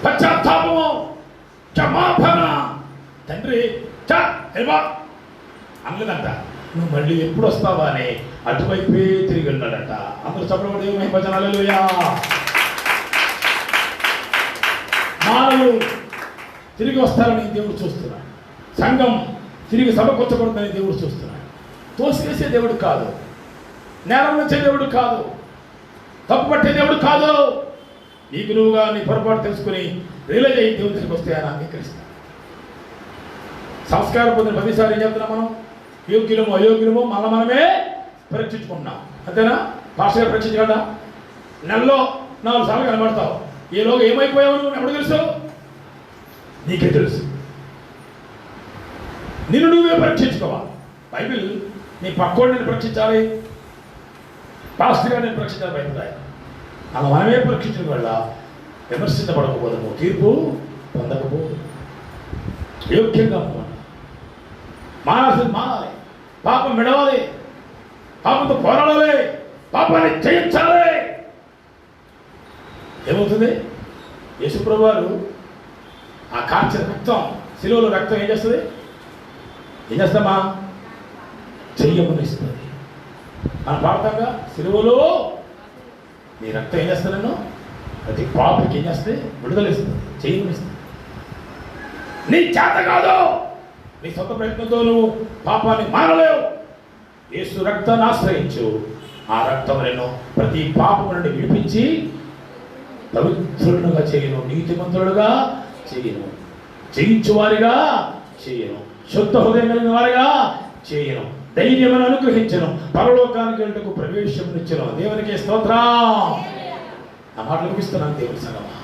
పశ్చాత్తాపము, క్షమాపణ. తండ్రి అనలేదంట, నువ్వు మళ్ళీ ఎప్పుడు వస్తావా అని అటువైపే తిరిగి వెళ్ళాడంట. అందరూ చెప్పబడి భజనలూయా. మానవులు తిరిగి వస్తారని దేవుడు చూస్తున్నాడు. సంఘం తిరిగి సమకూర్చబడుతుందని దేవుడు చూస్తున్నాడు. తోసివేసే దేవుడు కాదు, నేరం వచ్చే దేవుడు కాదు, తప్పు పట్టే దేవుడు కాదు. నీకు నువ్వుగా నీ పొరపాటు తెలుసుకుని రియలైజ్ అయ్యి దేవుడి దగ్గరికి వస్తే ఆయన అంగీకరిస్తాడు. సంస్కారం పొందిన 10 సార్లు ఏం చెప్తున్నాం మనం? యోగ్యులమో అయోగ్యులమో మనమే పరీక్షించుకుంటున్నాం. అంతేనా? పాస్టర్ గారు పరీక్షించగలరా? నెలలో 4 సార్లు కనబడతావు. ఈలోగా ఏమైపోయావు నువ్వు ఎప్పుడు తెలుసు? నీకే తెలుసు. నిన్ను నువ్వే పరీక్షించుకోవాలి. బైబిల్ నీ పక్కోడిని పరీక్షించాలి, పాస్టర్ గారు నేను పరీక్షించాలి. బైబిల్ అలా మనమే పరీక్షించడం వల్ల విమర్శించబడకపోదు, తీర్పు పొందకపోదు. యోగ్యంగా మానాలి, పాపం విడవాలి, పాపంతో పోరాడాలి, పాపాన్ని జయించాలి. ఏమవుతుంది? యేసుప్రభు వారు ఆ కార్చిన రక్తం, శిలువలో రక్తం ఏం చేస్తుంది? ఏం చేస్తామా? చెయ్యమనిస్తుంది. మనం పాడతాంగా, శిలువలో నీ రక్తం ఏం చేస్తానో ప్రతి పాపకి ఏం చేస్తే విడుదల ఇస్తుంది, చెయ్యమనిస్తుంది. నీ చేత కాదు, నీ సొంత ప్రయత్నంతో నువ్వు పాపాన్ని మానలేవు. యేసు రక్తాన్ని ఆశ్రయించు. ఆ రక్తం నేను ప్రతి పాపం నుండి విడిపించి పవిత్రులుగా చేయను, నీతిమంతులుగా చేయను, జయించువారిగా చేయను, శుద్ధ హృదయం కలిగిన వారిగా చేయను, ధైర్యమును అనుగ్రహించను, పరలోకానికి వెళ్ళటకు ప్రవేశమునిచ్చను. దేవునికి స్తోత్రం. ఆ మాటలు ముగిస్తున్నాను. దేవుని సంగమా,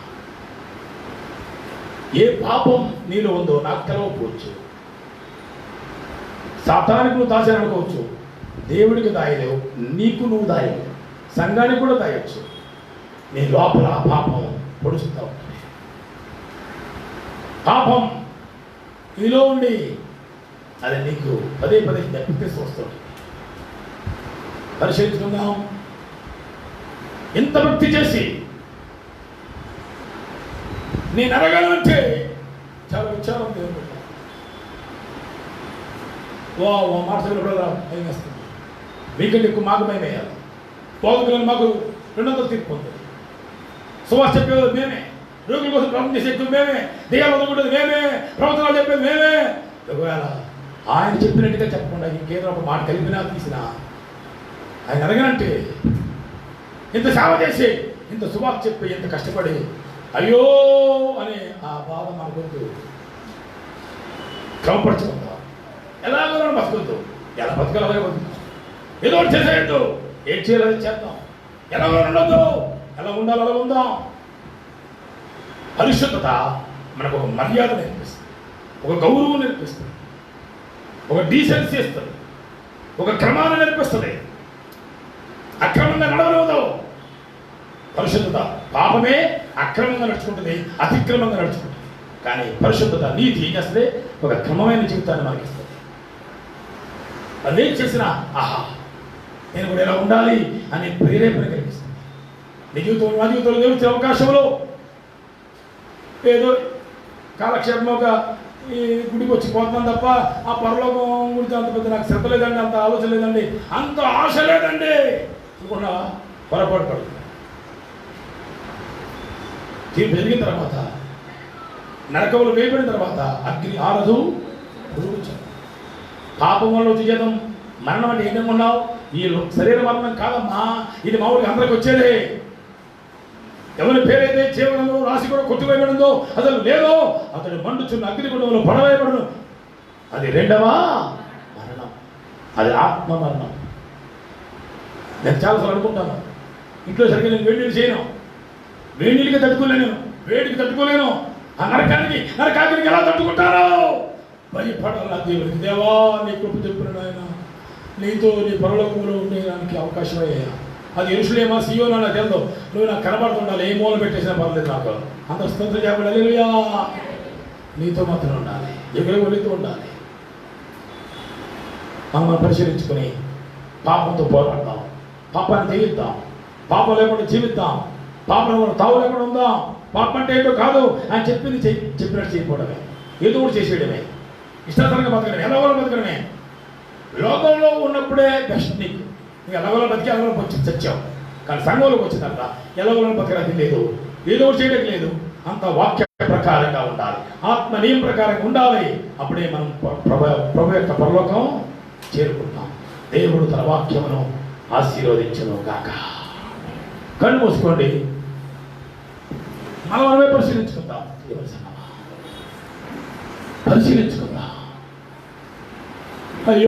ఏ పాపం నీలో ఉందో నాకు తెలవకపోవచ్చు. సాతానికి నువ్వు దాచాలనుకోవచ్చు, దేవుడికి దాయలేవు, నీకు నువ్వు దాయలేవు, సంఘానికి కూడా దాయవచ్చు. నీ లోపల పాపం పొడుచుతా ఉంటుంది. పాపం నీలో ఉండి అది నీకు పదే దప్పిస్తూ వస్తుంది. పరిశీలించుకుందాం. ఎంత భక్తి చేసి నేను అడగాలంటే వచ్చారు దేవుడు మాట భయం వేస్తుంది. మీకంటే ఎక్కువ మాకు భయం వేయాలి. బోధకులను మాకు 200 తీర్పు ఉంది. సువార్త చెప్పేది మేమే, రోగుల కోసం ప్రార్థన చేసేది మేమే, దెయ్యాలు వదలకూడదు మేమే, ప్రవచనాలు చెప్పేది మేమే. ఒకవేళ ఆయన చెప్పినట్టుగా చెప్పకుండా ఇంకేదో ఒక మాట కలిపినా తీసినా ఆయన అడగనంటే ఇంత సేవ చేసి ఇంత సువార్త చెప్పి ఇంత కష్టపడి అయ్యో అనే ఆ బాధ మనకొద్దు. క్రమపరచుకుందాం. ఎలాగో బతుకొద్దు. ఎలా బతకాలో బతుకుతాం. ఏదో ఒకటి చేసేయద్దు. ఏం చేయాలో చేద్దాం. ఎలాగో ఉండొద్దు. ఎలా ఉండాలో అలా ఉందాం. పరిశుద్ధత మనకు ఒక మర్యాద నేర్పిస్తుంది, ఒక గౌరవం నేర్పిస్తుంది, ఒక డీసెన్సీ ఇస్తుంది, ఒక క్రమాన్ని నేర్పిస్తుంది. అక్రమంగా నడవలేదు. పరిశుద్ధత పాపమే అక్రమంగా నడుచుకుంటుంది, అతిక్రమంగా నడుచుకుంటుంది. కానీ పరిశుద్ధత నీతి ఏం చేస్తుంది? ఒక క్రమమైన జీవితాన్ని మనకి ఇస్తుంది. అదేం చేసినా ఆహా నేను కూడా ఎలా ఉండాలి అనే ప్రేరేపణ కలిగిస్తుంది. నీ జీవితంలో నా జీవితంలో దేవుడిచ్చే అవకాశంలో ఏదో కాలక్షేపంగా ఈ గుడికి వచ్చి పోతున్నాను తప్ప ఆ పరలోకం గురించి అంత పెద్ద నాకు శ్రద్ధ లేదండి, అంత ఆలోచన లేదండి, అంత ఆశ లేదండి అనుకున్నా పొరపాటు పడుతుంది. తీర్పు జరిగిన తర్వాత, నరకములు వేయబడిన తర్వాత అగ్ని ఆరదు, పాపం వల్ల వచ్చే జీతం మరణం అంటే ఏమనుకున్నావు? ఈ శరీర మరణం కాదమ్మా, ఇది మామూలుగా అందరికి వచ్చేదే. ఎవరి పేరైతే జీవనంలో రాసి కూడా కొట్టివేయబడిందో అసలు లేదో అతడు మండుచున్న అగ్నిగుండంలో పడవేయబడును. అది రెండవ మరణం, అది ఆత్మ మరణం. నేను చాలాసార్లు అనుకుంటాను, ఇంట్లో సరిగ్గా నేను వేడిని చేయను, వేడికి తట్టుకోలేను, వేడికి తట్టుకోలేను. ఆ నరకానికి ఎలా తట్టుకుంటారో భయపడాలి. దేవుడికి దేవా నీ కృప చెప్పిన ఆయన నీతో నీ పరలోకంలో ఉండేదానికి అవకాశం అయ్యా. అది యెరూషలేమా సియోనా నాకు తెలుసు. నువ్వు నాకు కనబడుతుండాలి, ఏ మూల పెట్టేసినా పర్లేదు, నాకు అంత స్తోత్రం చెప్పండి. హల్లెలూయా. నీతో మాత్రం ఉండాలి, ఎగురు నీతో ఉండాలి. మనం పరిశీలించుకొని పాపంతో పోరాడతాం, పాపాన్ని జయిద్దాం, పాపం లేకుండా జీవిద్దాం, పాపం తావు లేకుండా ఉందాం. పాపం అంటే ఏంటో కాదు, ఆయన చెప్పినట్టు చేయకపోవడమే, ఏదో ఒకటి చేసేయడమే, ఇష్టాంతరంగా బతకడమే, ఎలాగోలా బతకడమే. లోకంలో ఉన్నప్పుడే బెస్ట్ నీకు. నువ్వు ఎలాగోలా బతికి ఎలాగోలా వచ్చి చచ్చావు. కానీ సంఘంలోకి వచ్చిందంట ఎలాగోలా బతకడానికి లేదు, ఏదో ఒకటి చేయడానికి లేదు. అంత వాక్య ప్రకారంగా ఉండాలి, ఆత్మ నియమ ప్రకారంగా ఉండాలి. అప్పుడే మనం ప్రభు యొక్క పరలోకం చేరుకుంటాం. దేవుడు తన వాక్యమును ఆశీర్వదించును గాక. కళ్ళు మూసుకోండి, మనమే పరిశీలించుకుందాం. పరిశీలించుకుందాం.